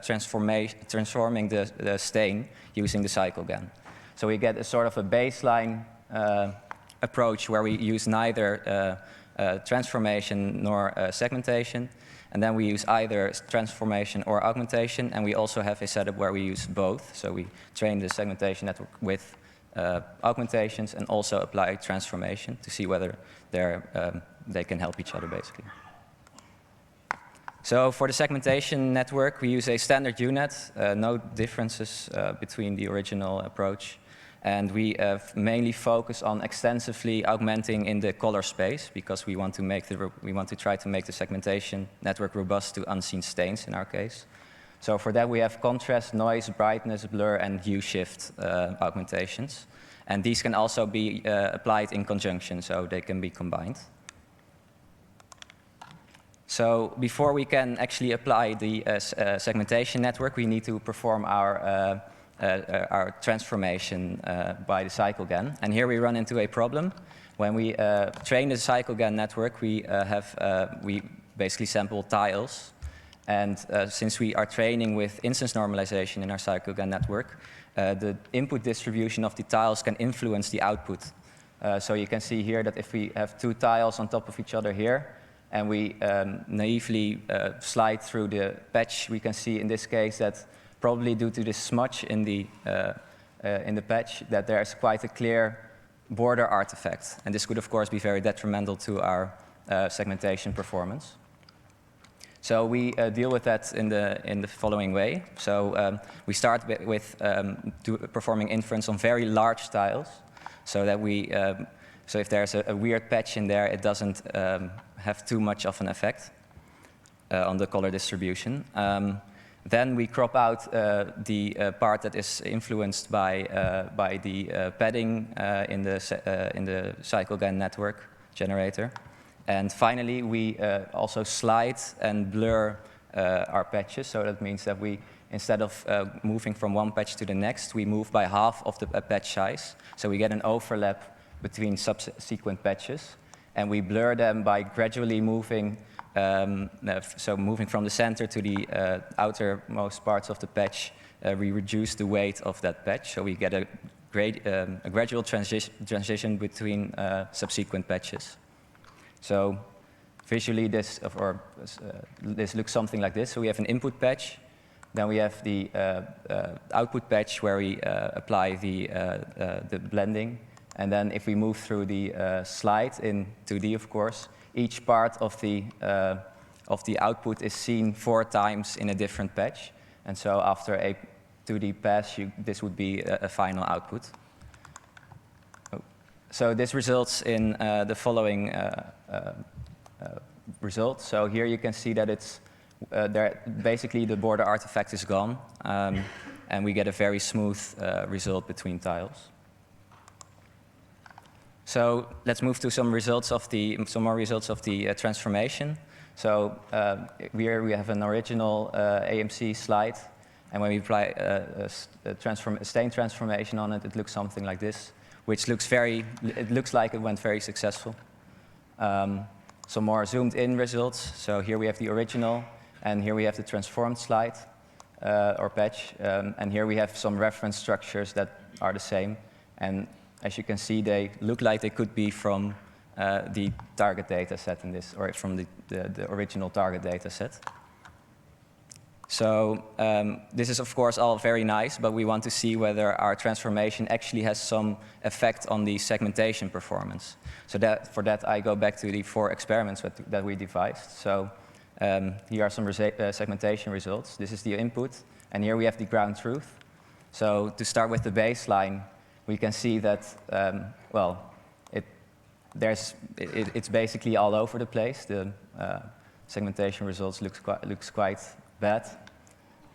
transforming the stain using the cycle GAN. So we get a sort of a baseline approach where we use neither transformation nor segmentation, and then we use either transformation or augmentation, and we also have a setup where we use both. So we train the segmentation network with augmentations and also apply transformation to see whether they can help each other, basically. So for the segmentation network, we use a standard UNet, no differences between the original approach. And we mainly focus on extensively augmenting in the color space because we want to try to make the segmentation network robust to unseen stains in our case. So for that, we have contrast, noise, brightness, blur, and hue shift augmentations. And these can also be applied in conjunction, so they can be combined. So before we can actually apply the segmentation network, we need to perform our our transformation by the CycleGAN. And here we run into a problem. When we train the CycleGAN network, we basically sample tiles. And since we are training with instance normalization in our CycleGAN network, the input distribution of the tiles can influence the output. So you can see here that if we have two tiles on top of each other here, and we naively slide through the patch, we can see in this case that probably due to this smudge in the patch, that there's quite a clear border artifact. And this could, of course, be very detrimental to our segmentation performance. So we deal with that in the following way. So we start with performing inference on very large tiles, so that so if there's a weird patch in there, it doesn't have too much of an effect on the color distribution. Then we crop out the part that is influenced by the padding in the CycleGAN network generator. And finally, we also slide and blur our patches. So that means that we, instead of moving from one patch to the next, we move by half of the patch size. So we get an overlap between subsequent patches. And we blur them by gradually moving, so moving from the center to the outermost parts of the patch. We reduce the weight of that patch. So we get a gradual transition between subsequent patches. So visually, this looks something like this. So we have an input patch. Then we have the output patch where we apply the blending. And then if we move through the slide in 2D, of course, each part of the output is seen 4 times in a different patch. And so after a 2D pass, this would be a final output. So this results in the following result. So here you can see that it's basically the border artifact is gone, and we get a very smooth result between tiles. So let's move to some more results of the transformation. So here we have an original AMC slide, and when we apply a stain transformation on it, it looks something like this, which looks it looks like it went very successful. Some more zoomed in results. So here we have the original, and here we have the transformed slide or patch, and here we have some reference structures that are the same. And as you can see, they look like they could be from the target data set in this, or from the original target data set. So this is, of course, all very nice, but we want to see whether our transformation actually has some effect on the segmentation performance. So for that, I go back to the 4 experiments that we devised. So here are some segmentation results. This is the input, and here we have the ground truth. So to start with the baseline, we can see that, it's basically all over the place. The segmentation results looks quite bad.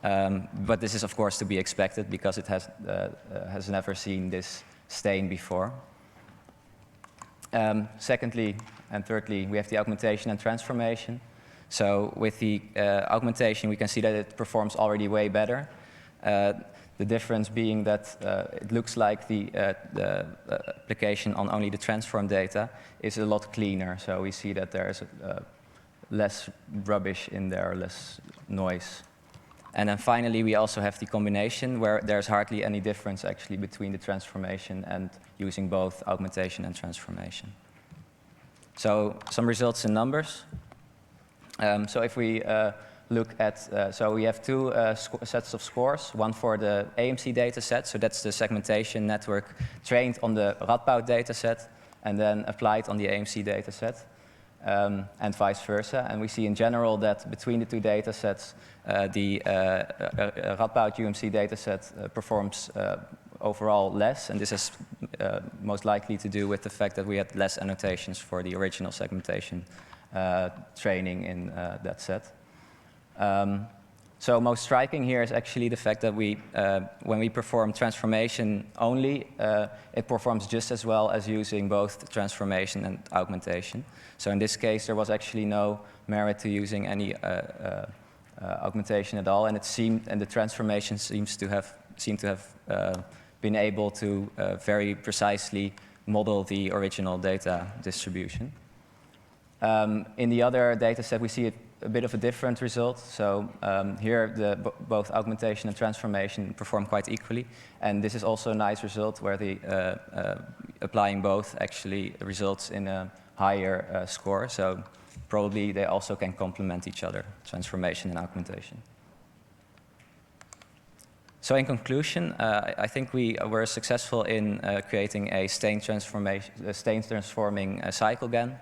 But this is, of course, to be expected because it has never seen this stain before. Secondly and thirdly, we have the augmentation and transformation. So with the augmentation, we can see that it performs already way better. The difference being that it looks like the application on only the transform data is a lot cleaner. So we see that there is less rubbish in there, less noise. And then finally, we also have the combination where there's hardly any difference actually between the transformation and using both augmentation and transformation. So some results in numbers. So if we look at, so we have 2 sets of scores, one for the AMC data set, so that's the segmentation network trained on the Radboud data set and then applied on the AMC data set, and vice versa. And we see in general that between the 2 data sets, the Radboud UMC data set performs overall less, and this is most likely to do with the fact that we had less annotations for the original segmentation training in that set. So most striking here is actually the fact that when we perform transformation only, it performs just as well as using both transformation and augmentation. So in this case, there was actually no merit to using any augmentation at all, and the transformation seems to have seem to have been able to very precisely model the original data distribution. In the other data set, we see a bit of a different result. So here, both augmentation and transformation perform quite equally. And this is also a nice result where applying both actually results in a higher score. So probably they also can complement each other, transformation and augmentation. So in conclusion, I think we were successful in creating a stain transforming cycle GAN.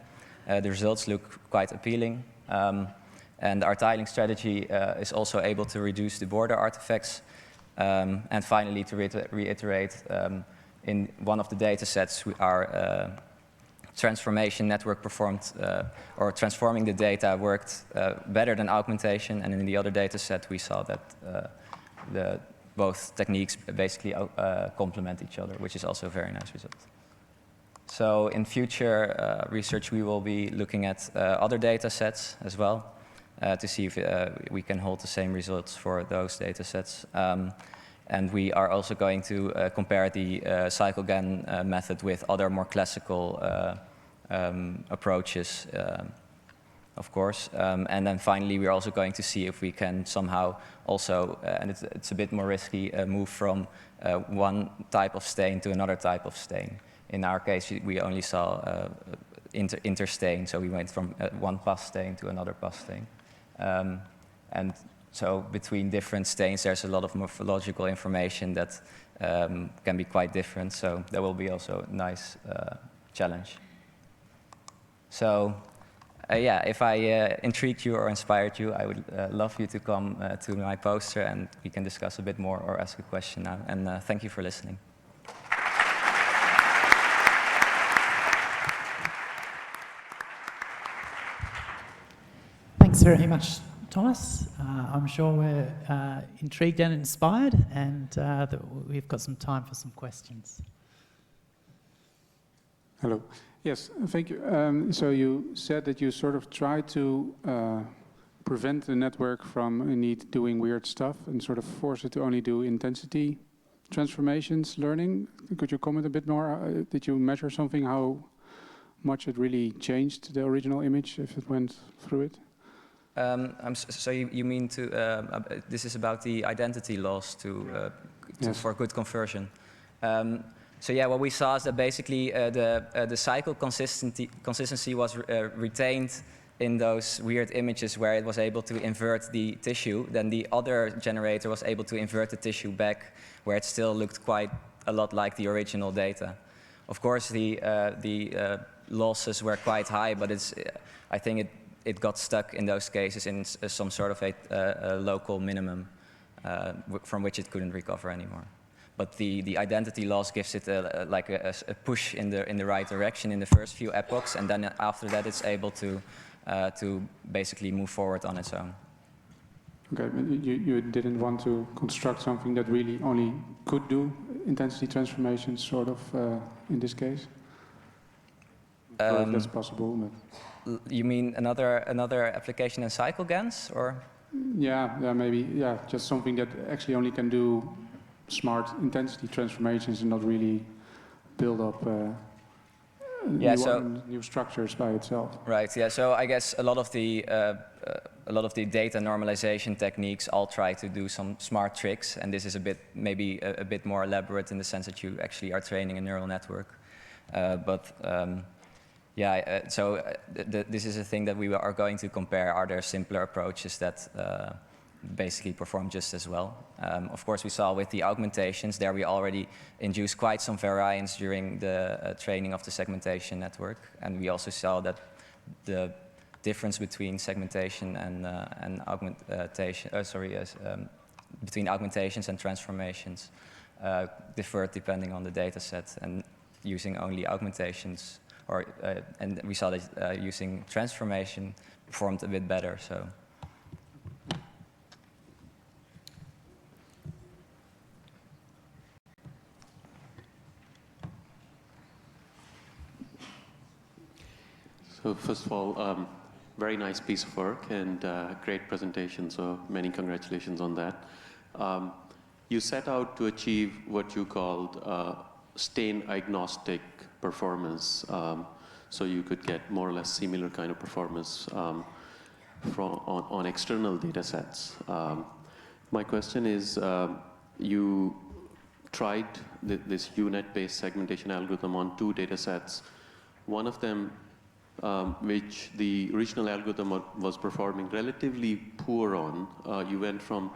The results look quite appealing. And our tiling strategy is also able to reduce the border artifacts. And finally, to reiterate, in one of the data sets, our transformation network performed, or transforming the data worked better than augmentation. And in the other data set, we saw that both techniques basically complement each other, which is also a very nice result. So in future research, we will be looking at other data sets as well to see if we can hold the same results for those data sets. And we are also going to compare the cycle GAN method with other more classical approaches, of course. And then finally, we're also going to see if we can somehow also, and it's a bit more risky, move from one type of stain to another type of stain. In our case, we only saw interstain, so we went from one pus stain to another pus stain. And so between different stains, there's a lot of morphological information that can be quite different, so that will be also a nice challenge. So yeah, if I intrigued you or inspired you, I would love you to come to my poster and we can discuss a bit more or ask a question now. And thank you for listening. Thanks very much, Thomas. I'm sure we're intrigued and inspired, and that we've got some time for some questions. Hello. Yes, thank you. So you said that you sort of try to prevent the network from indeed doing weird stuff and sort of force it to only do intensity transformations learning. Could you comment a bit more? Did you measure something, how much it really changed the original image if it went through it? So you mean this is about the identity loss yes. For good conversion. So yeah, what we saw is that basically the cycle consistency was retained in those weird images where it was able to invert the tissue. Then the other generator was able to invert the tissue back where it still looked quite a lot like the original data. Of course, the losses were quite high, but I think it got stuck in those cases in some sort of a local minimum from which it couldn't recover anymore. But the identity loss gives it like a push in the right direction in the first few epochs, and then after that it's able to basically move forward on its own. Okay, but you didn't want to construct something that really only could do intensity transformations, sort of, in this case? Or if that's possible, but... You mean another application in cycle GANs, or? Yeah, maybe, yeah, just something that actually only can do smart intensity transformations and not really build up new structures by itself. Right. Yeah. So I guess a lot of the data normalization techniques all try to do some smart tricks, and this is maybe a bit more elaborate in the sense that you actually are training a neural network, yeah, so this is a thing that we are going to compare. Are there simpler approaches that basically perform just as well? Of course, we saw with the augmentations there we already induced quite some variance during the training of the segmentation network, and we also saw that the difference between segmentation and augmentation, between augmentations and transformations differed depending on the data set, and using only augmentations. And we saw that using transformation performed a bit better. So. So first of all, very nice piece of work and great presentation. So many congratulations on that. you set out to achieve what you called stain agnostic performance, so you could get more or less similar kind of performance on external data sets. My question is, you tried this UNet-based segmentation algorithm on 2 data sets. One of them, which the original algorithm was performing relatively poor on, you went from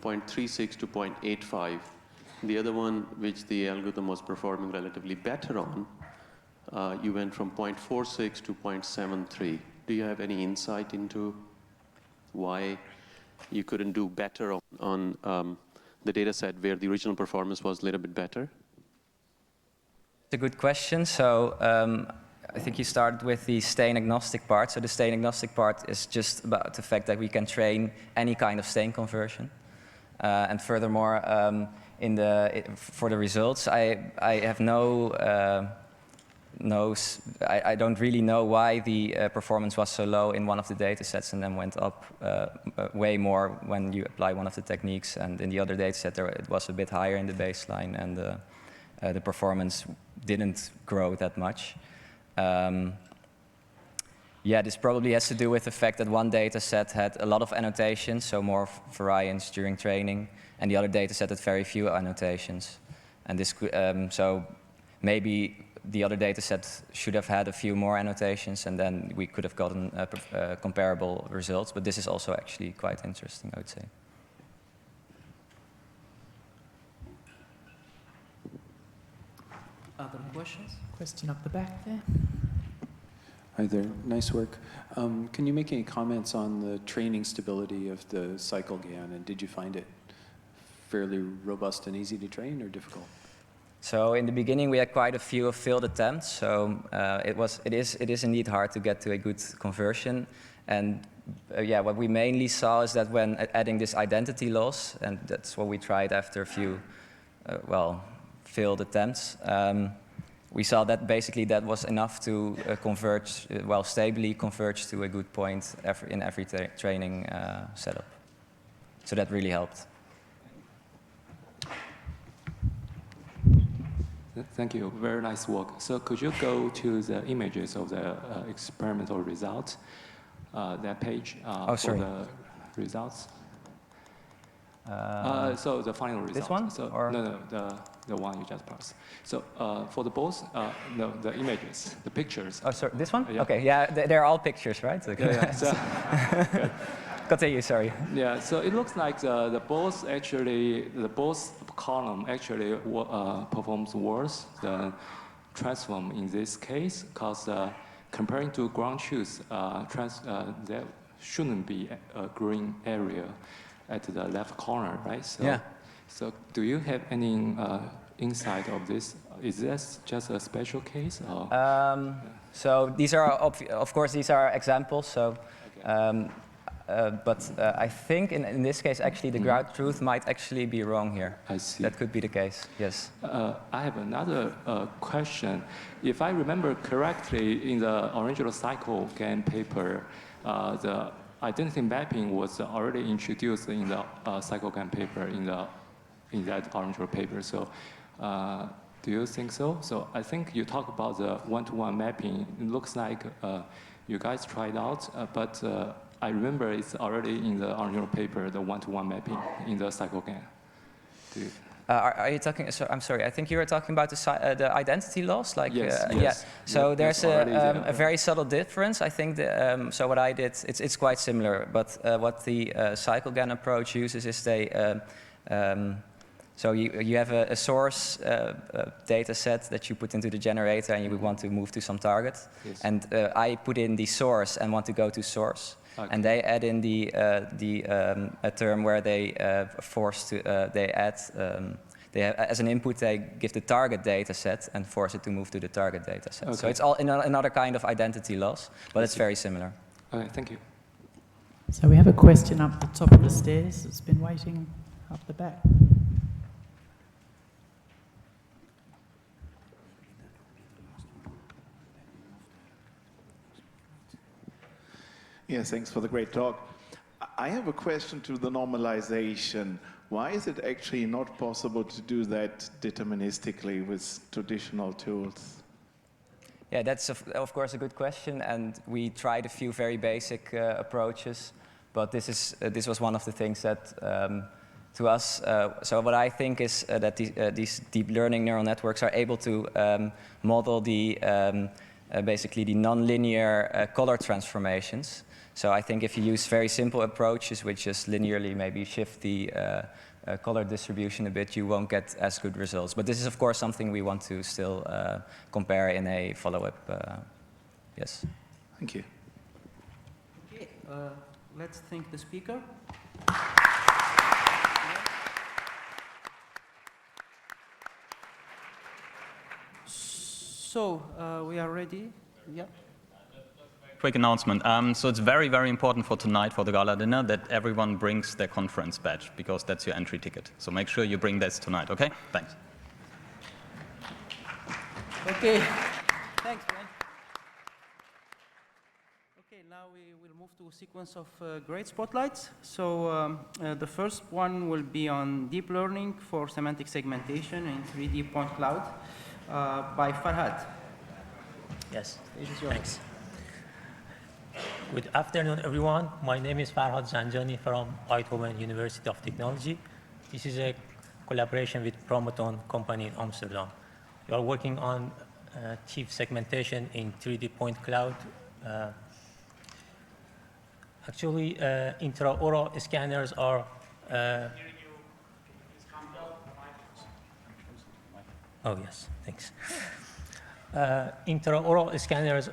0.36 to 0.85. The other one, which the algorithm was performing relatively better on, you went from 0.46 to 0.73. Do you have any insight into why you couldn't do better on the data set where the original performance was a little bit better? It's a good question. So I think you started with the stain agnostic part. So the stain agnostic part is just about the fact that we can train any kind of stain conversion. And furthermore, for the results, I have I don't really know why the performance was so low in one of the data sets and then went up way more when you apply one of the techniques. And in the other data set, it was a bit higher in the baseline, and the performance didn't grow that much. Yeah, this probably has to do with the fact that one data set had a lot of annotations, so more variance during training, and the other data set had very few annotations. And this, so maybe the other data set should have had a few more annotations, and then we could have gotten comparable results. But this is also actually quite interesting, I would say. Other questions? Question up the back there. Hi there, nice work. Can you make any comments on the training stability of the cycle GAN, and did you find it fairly robust and easy to train, or difficult? So in the beginning, we had quite a few failed attempts. So it is indeed hard to get to a good conversion. And yeah, what we mainly saw is that when adding this identity loss, and that's what we tried after a few, failed attempts, we saw that basically that was enough to converge, stably converge to a good point in every training setup. So that really helped. Thank you. Very nice work. So could you go to the images of the experimental results, that page for the results? So the final results. This one? So, or? No, the one you just passed. So for the both, the images, the pictures. Oh, sorry, this one? Yeah. Okay, yeah, they're all pictures, right? Okay. Yeah. So, continue, sorry. Yeah, so it looks like the both column actually performs worse than transform in this case, because comparing to ground truth, there shouldn't be a green area at the left corner, right? So, yeah. So do you have any insight of this? Is this just a special case? Or? So these are, of course, these are examples. So. Okay. But I think in this case, actually, the ground truth might actually be wrong here. I see. That could be the case, yes. I have another question. If I remember correctly, in the original cycle GAN paper, the identity mapping was already introduced in the cycle GAN paper in that original paper. So do you think so? So I think you talk about the one-to-one mapping. It looks like you guys tried out, but I remember it's already in the original paper, the one-to-one mapping in the cycle GAN. Are you talking? So I'm sorry. I think you were talking about the identity loss, like yes. Yeah. So yeah, there's a very subtle difference. I think. So what I did, it's quite similar. But what the cycle GAN approach uses is so you have a source data set that you put into the generator, and you would want to move to some target. Yes. And I put in the source and want to go to source. Okay. And they add in a term where they as an input they give the target data set and force it to move to the target data set. Okay. So it's all another kind of identity loss, but it's very similar. Okay, thank you. So we have a question up the top of the stairs. It's been waiting up the back. Yes, thanks for the great talk. I have a question to the normalization. Why is it actually not possible to do that deterministically with traditional tools? Yeah, that's of course a good question, and we tried a few very basic approaches, but this was one of the things that to us. So what I think is that these deep learning neural networks are able to model the basically the nonlinear color transformations. So I think if you use very simple approaches, which just linearly maybe shift the color distribution a bit, you won't get as good results. But this is, of course, something we want to still compare in a follow-up. Yes. Thank you. Okay, let's thank the speaker. So we are ready. Yeah. Quick announcement. So it's very, very important for tonight, for the gala dinner, that everyone brings their conference badge, because that's your entry ticket. So make sure you bring this tonight, okay? Thanks. Okay. Thanks, man. Okay, now we will move to a sequence of great spotlights. So the first one will be on deep learning for semantic segmentation in 3D point cloud by Farhad. Yes, Stage is yours. thanks. Good afternoon, everyone. My name is Farhad Zanjani from Eindhoven University of Technology. This is a collaboration with Promoton company in Amsterdam. We are working on TIFF segmentation in 3D point cloud. Actually, intraoral scanners are oh, yes, thanks. Intraoral scanners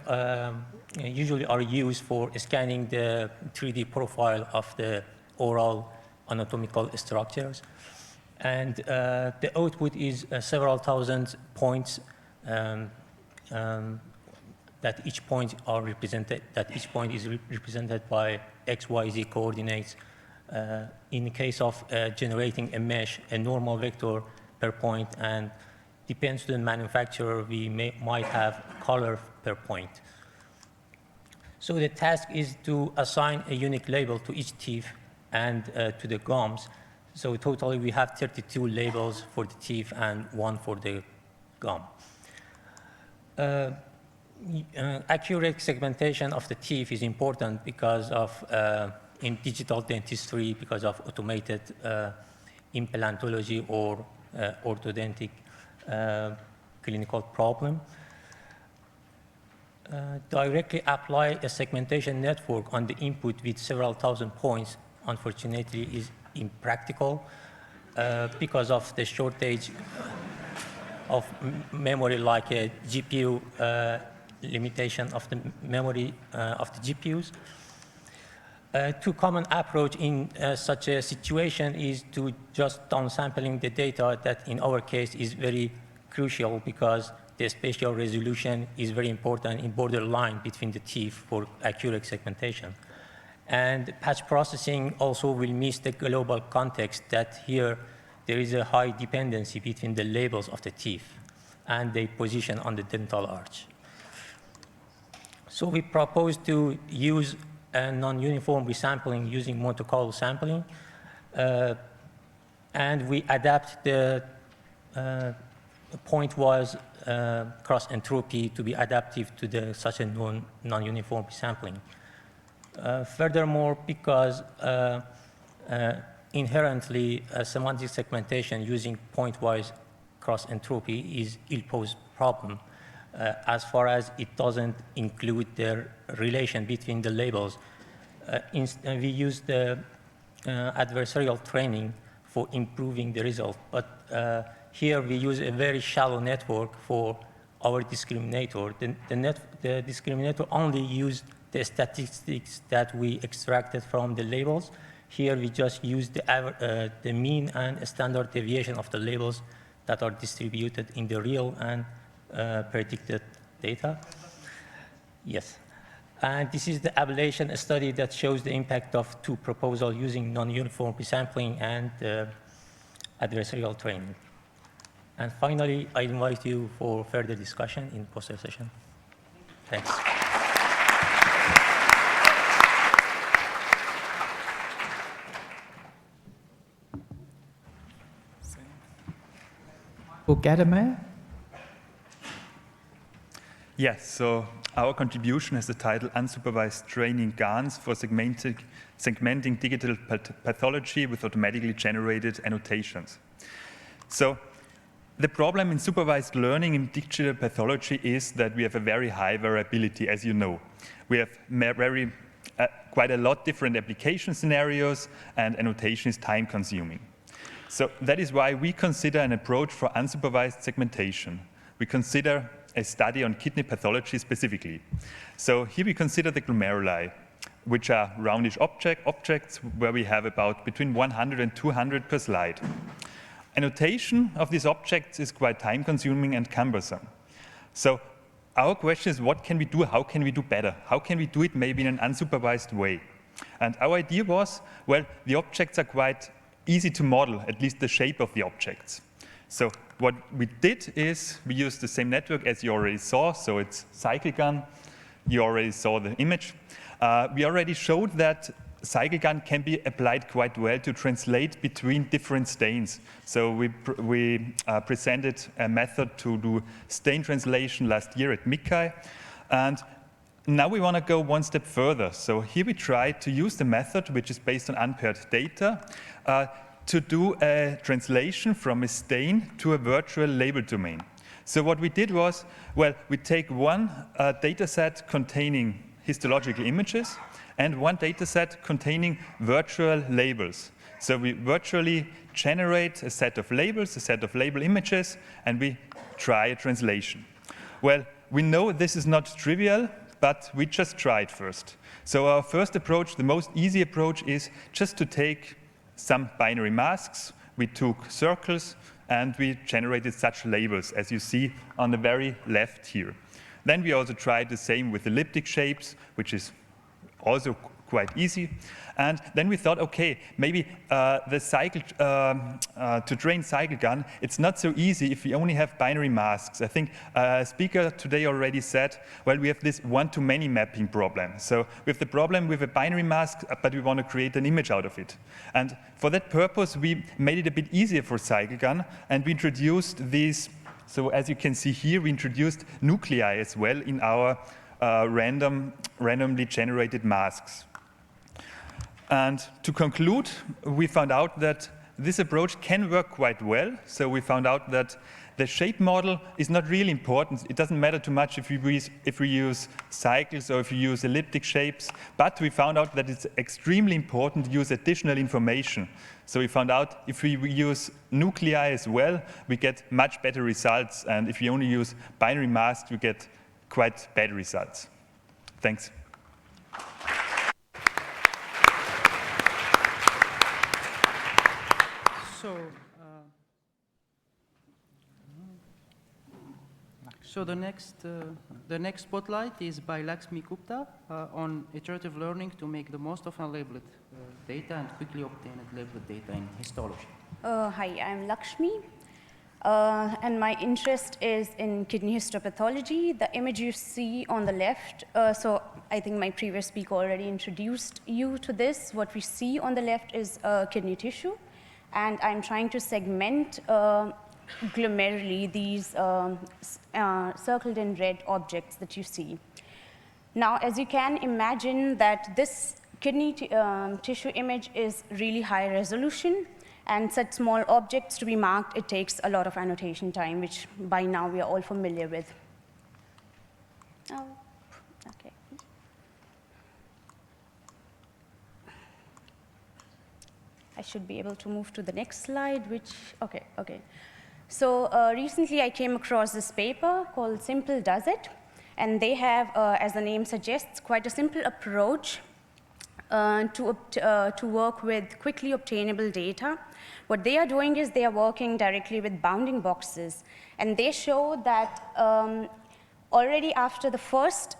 usually are used for scanning the 3D profile of the oral anatomical structures. And the output is several thousand points that each point are represented, that each point is represented by X, Y, Z coordinates. In the case of generating a mesh, a normal vector per point, and depends on the manufacturer, we might have color per point. So the task is to assign a unique label to each teeth and to the gums. So totally we have 32 labels for the teeth and 1 for the gum. Accurate segmentation of the teeth is important because of, in digital dentistry, because of automated implantology or orthodontic clinical problem. Directly apply a segmentation network on the input with several thousand points, unfortunately, is impractical because of the shortage of memory, like a GPU limitation of the memory of the GPUs. Too common approach in such a situation is to just downsampling the data that in our case is very crucial because the spatial resolution is very important in borderline between the teeth for accurate segmentation. And patch processing also will miss the global context that here there is a high dependency between the labels of the teeth and their position on the dental arch. So we propose to use a non-uniform resampling using Monte Carlo sampling, and we adapt the pointwise cross entropy to be adaptive to such a non-uniform resampling. Furthermore, because inherently semantic segmentation using pointwise cross entropy is ill-posed problem as far as it doesn't include the relation between the labels. We use the adversarial training for improving the result, but here we use a very shallow network for our discriminator. The discriminator only used the statistics that we extracted from the labels. Here we just use the mean and standard deviation of the labels that are distributed in the real and predicted data. Yes. And this is the ablation study that shows the impact of two proposals using non-uniform resampling and adversarial training. And finally, I invite you for further discussion in poster session. Thanks. Gadamir. Yes, so our contribution has the title Unsupervised Training GANs for Segmenting Digital Pathology with Automatically Generated Annotations. So the problem in supervised learning in digital pathology is that we have a very high variability, as you know. We have quite a lot different application scenarios, and annotation is time consuming. So that is why we consider an approach for unsupervised segmentation. We consider a study on kidney pathology specifically. So here we consider the glomeruli, which are roundish objects where we have about between 100 and 200 per slide. Annotation of these objects is quite time consuming and cumbersome. So our question is, what can we do? How can we do better? How can we do it maybe in an unsupervised way? And our idea was, well, the objects are quite easy to model, at least the shape of the objects. So what we did is we used the same network as you already saw. So it's CycleGAN. You already saw the image. We already showed that CycleGAN can be applied quite well to translate between different stains. So we presented a method to do stain translation last year at MIDL. And now we want to go one step further. So here we try to use the method, which is based on unpaired data, to do a translation from a stain to a virtual label domain. So what we did was, well, we take one data set containing histological images and one data set containing virtual labels. So we virtually generate a set of labels, a set of label images, and we try a translation. Well, we know this is not trivial, but we just try it first. So our first approach, the most easy approach, is just to take some binary masks. We took circles, and we generated such labels, as you see on the very left here. Then we also tried the same with elliptic shapes, which is also quite easy. And then we thought, okay, maybe to train CycleGAN, it's not so easy if we only have binary masks. I think a speaker today already said, well, we have this one-to-many mapping problem. So we have the problem with a binary mask, but we want to create an image out of it. And for that purpose, we made it a bit easier for CycleGAN, and we introduced these. So as you can see here, we introduced nuclei as well in our randomly generated masks. And to conclude, we found out that this approach can work quite well. So we found out that the shape model is not really important. It doesn't matter too much if we use cycles or if we use elliptic shapes. But we found out that it's extremely important to use additional information. So we found out if we use nuclei as well, we get much better results. And if we only use binary masks, we get quite bad results. Thanks. So the next spotlight is by Lakshmi Gupta on iterative learning to make the most of unlabeled data and quickly obtain labeled data in histology. Hi, I'm Lakshmi. And my interest is in kidney histopathology. The image you see on the left, so I think my previous speaker already introduced you to this. What we see on the left is kidney tissue, and I'm trying to segment glomeruli these circled in red objects that you see. Now, as you can imagine, that this kidney tissue image is really high resolution. And such small objects to be marked, it takes a lot of annotation time, which by now we are all familiar with. Oh, okay. I should be able to move to the next slide, which, okay. So recently I came across this paper called Simple Does It. And they have, as the name suggests, quite a simple approach to work with quickly obtainable data. What they are doing is they are working directly with bounding boxes. And they show that already after the first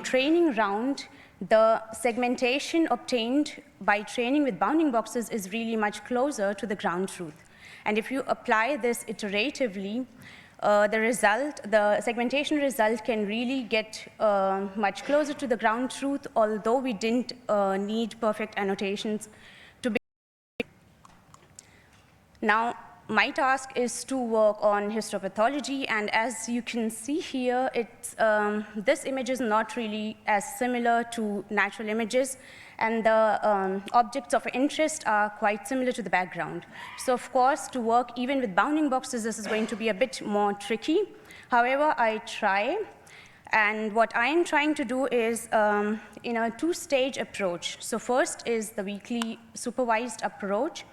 training round, the segmentation obtained by training with bounding boxes is really much closer to the ground truth. And if you apply this iteratively, the segmentation result can really get much closer to the ground truth, although we didn't need perfect annotations to be. Now, my task is to work on histopathology, and as you can see here, this image is not really as similar to natural images, and the objects of interest are quite similar to the background. So of course, to work even with bounding boxes, this is going to be a bit more tricky. However, I try, and what I am trying to do is in a two-stage approach. So first is the weekly supervised approach,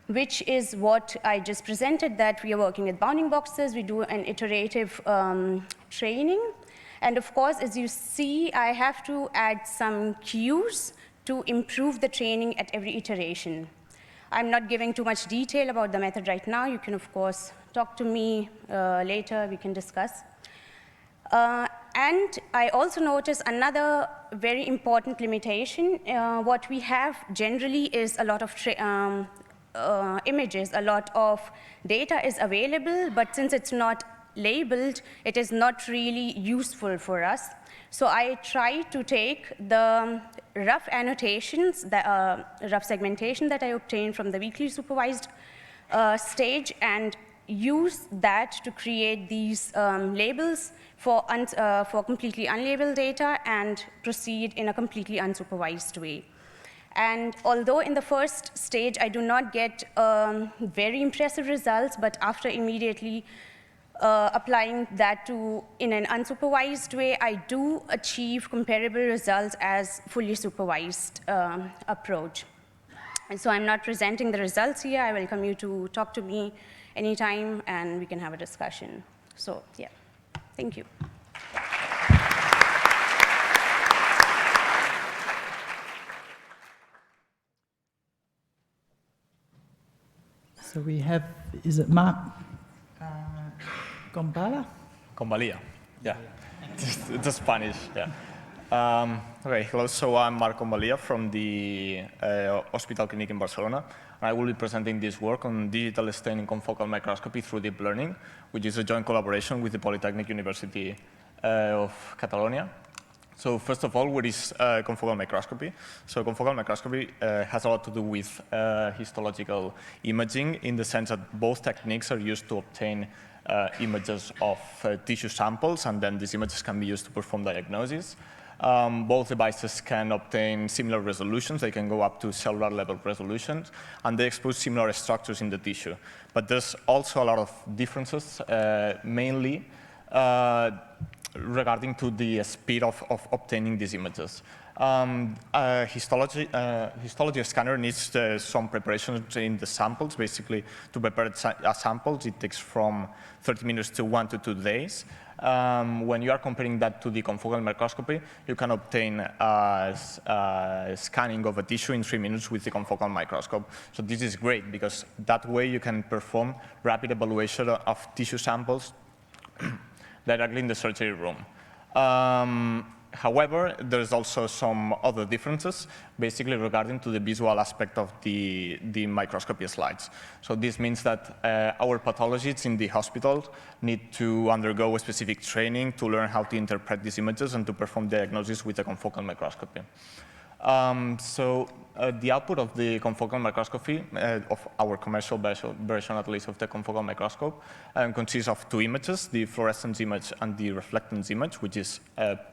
which is what I just presented, that we are working with bounding boxes, we do an iterative training. And of course, as you see, I have to add some cues to improve the training at every iteration. I'm not giving too much detail about the method right now. You can, of course, talk to me later, we can discuss. And I also notice another very important limitation. What we have generally is a lot of images, a lot of data is available, but since it's not labeled, it is not really useful for us. So I try to take the rough annotations, the rough segmentation that I obtained from the weekly supervised stage, and use that to create these labels for completely unlabeled data and proceed in a completely unsupervised way. And although in the first stage I do not get very impressive results, but after immediately applying that in an unsupervised way, I do achieve comparable results as fully supervised approach. And so I'm not presenting the results here. I welcome you to talk to me anytime, and we can have a discussion. So yeah, thank you. So we have, is it Mark Gombala? Gombalia, yeah. It's Spanish, yeah. Okay, hello, so I'm Marc Gombalia from the Hospital Clinic in Barcelona. I will be presenting this work on digital staining confocal microscopy through deep learning, which is a joint collaboration with the Polytechnic University of Catalonia. So first of all, what is confocal microscopy? So confocal microscopy has a lot to do with histological imaging, in the sense that both techniques are used to obtain images of tissue samples, and then these images can be used to perform diagnosis. Both devices can obtain similar resolutions. They can go up to cellular level resolutions, and they expose similar structures in the tissue. But there's also a lot of differences, mainly regarding to the speed of obtaining these images. Histology scanner needs some preparation in the samples. Basically, to prepare a sample, it takes from 30 minutes to 1 to 2 days. When you are comparing that to the confocal microscopy, you can obtain scanning of a tissue in 3 minutes with the confocal microscope. So this is great, because that way you can perform rapid evaluation of tissue samples directly in the surgery room. However, there's also some other differences, basically regarding to the visual aspect of the microscopy slides. So this means that our pathologists in the hospital need to undergo a specific training to learn how to interpret these images and to perform diagnosis with a confocal microscopy. The output of the confocal microscopy, of our commercial version at least of the confocal microscope, consists of 2 images, the fluorescence image and the reflectance image, which is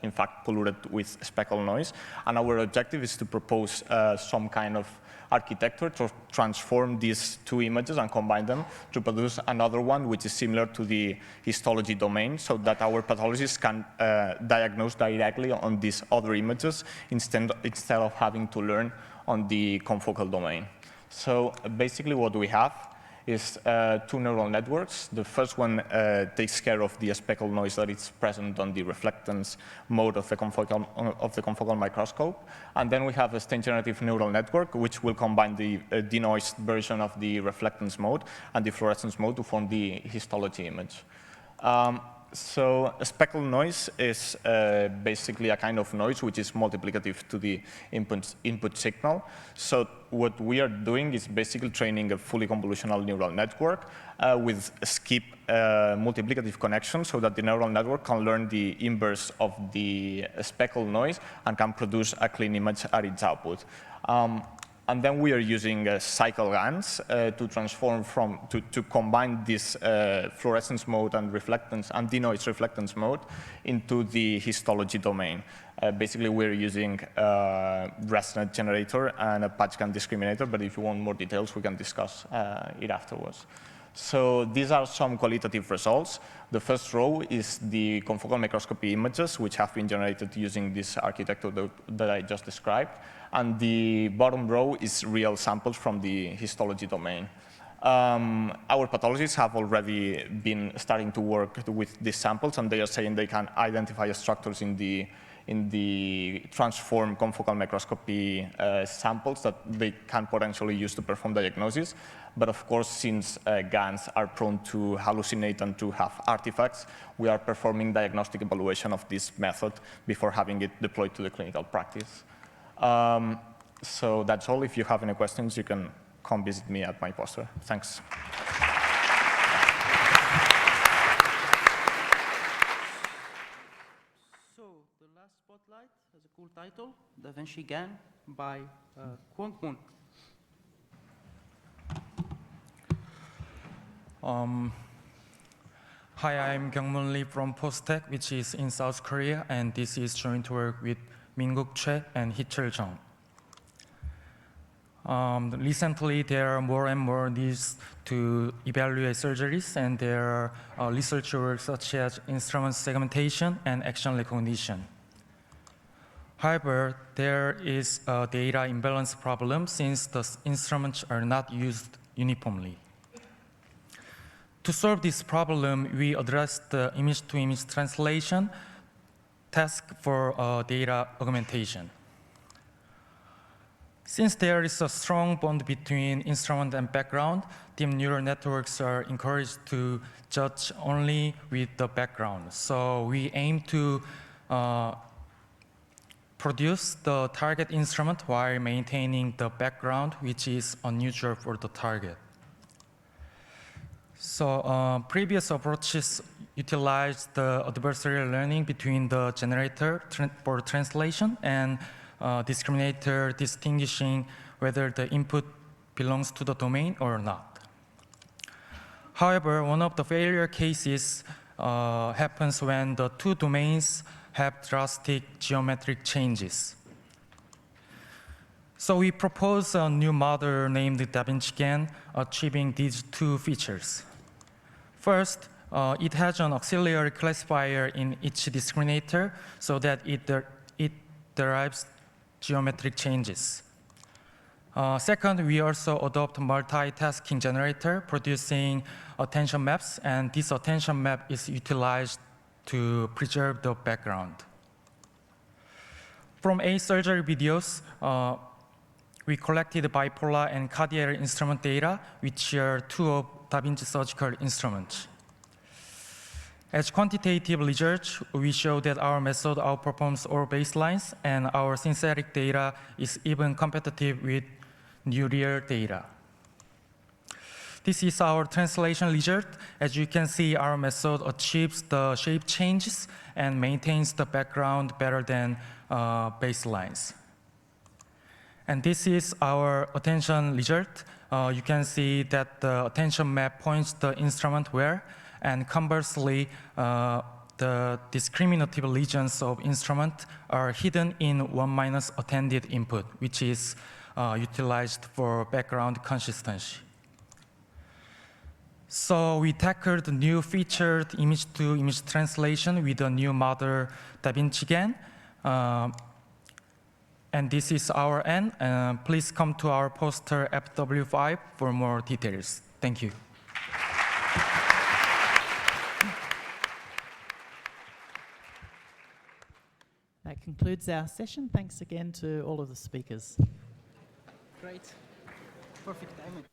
in fact polluted with speckle noise. And our objective is to propose some kind of architecture to transform these 2 images and combine them to produce another one which is similar to the histology domain, so that our pathologists can diagnose directly on these other images instead of having to learn on the confocal domain. So basically what we have is 2 neural networks. The first one takes care of the speckle noise that is present on the reflectance mode of the confocal microscope. And then we have a stain generative neural network, which will combine the denoised version of the reflectance mode and the fluorescence mode to form the histology image. So a speckle noise is basically a kind of noise which is multiplicative to the input signal. So what we are doing is basically training a fully convolutional neural network with skip multiplicative connections, so that the neural network can learn the inverse of the speckle noise and can produce a clean image at its output. And then we are using cycle GANs to transform to combine this fluorescence mode and reflectance and denoise reflectance mode into the histology domain. Basically, we're using ResNet generator and a patch GAN discriminator, but if you want more details, we can discuss it afterwards. So these are some qualitative results. The first row is the confocal microscopy images, which have been generated using this architecture that I just described. And the bottom row is real samples from the histology domain. Our pathologists have already been starting to work with these samples, and they are saying they can identify structures in the transformed confocal microscopy samples that they can potentially use to perform diagnosis. But of course, since GANs are prone to hallucinate and to have artifacts, we are performing diagnostic evaluation of this method before having it deployed to the clinical practice. So that's all. If you have any questions, you can come visit me at my poster. Thanks. So the last spotlight has a cool title, Da Vinci GAN by Kwong Moon. Hi, I'm Kyungmoon Lee from Postech, which is in South Korea, and this is joint work with Min-guk Choi and Hee-cheol Jung. Recently, there are more and more needs to evaluate surgeries, and there are research work such as instrument segmentation and action recognition. However, there is a data imbalance problem since the instruments are not used uniformly. To solve this problem, we addressed the image-to-image translation task for data augmentation. Since there is a strong bond between instrument and background, deep neural networks are encouraged to judge only with the background. So we aim to produce the target instrument while maintaining the background, which is unusual for the target. So previous approaches utilized the adversarial learning between the generator for translation and discriminator distinguishing whether the input belongs to the domain or not. However, one of the failure cases happens when the two domains have drastic geometric changes. So we propose a new model named Da Vinci GAN, achieving these two features. First, it has an auxiliary classifier in each discriminator so that it derives geometric changes. Second, we also adopt multitasking generator producing attention maps, and this attention map is utilized to preserve the background. From 8 surgery videos, we collected bipolar and cardiac instrument data, which are 2 of Da Vinci surgical instruments. As quantitative research, we show that our method outperforms all baselines, and our synthetic data is even competitive with new real data. This is our translation result. As you can see, our method achieves the shape changes and maintains the background better than baselines. And this is our attention result. You can see that the attention map points the instrument where, and conversely, the discriminative regions of instrument are hidden in 1- attended input, which is utilized for background consistency. So we tackled the new featured image-to-image translation with a new model, Da Vinci GAN. And this is our end. Please come to our poster FW5 for more details. Thank you. That concludes our session. Thanks again to all of the speakers. Great. Perfect timing.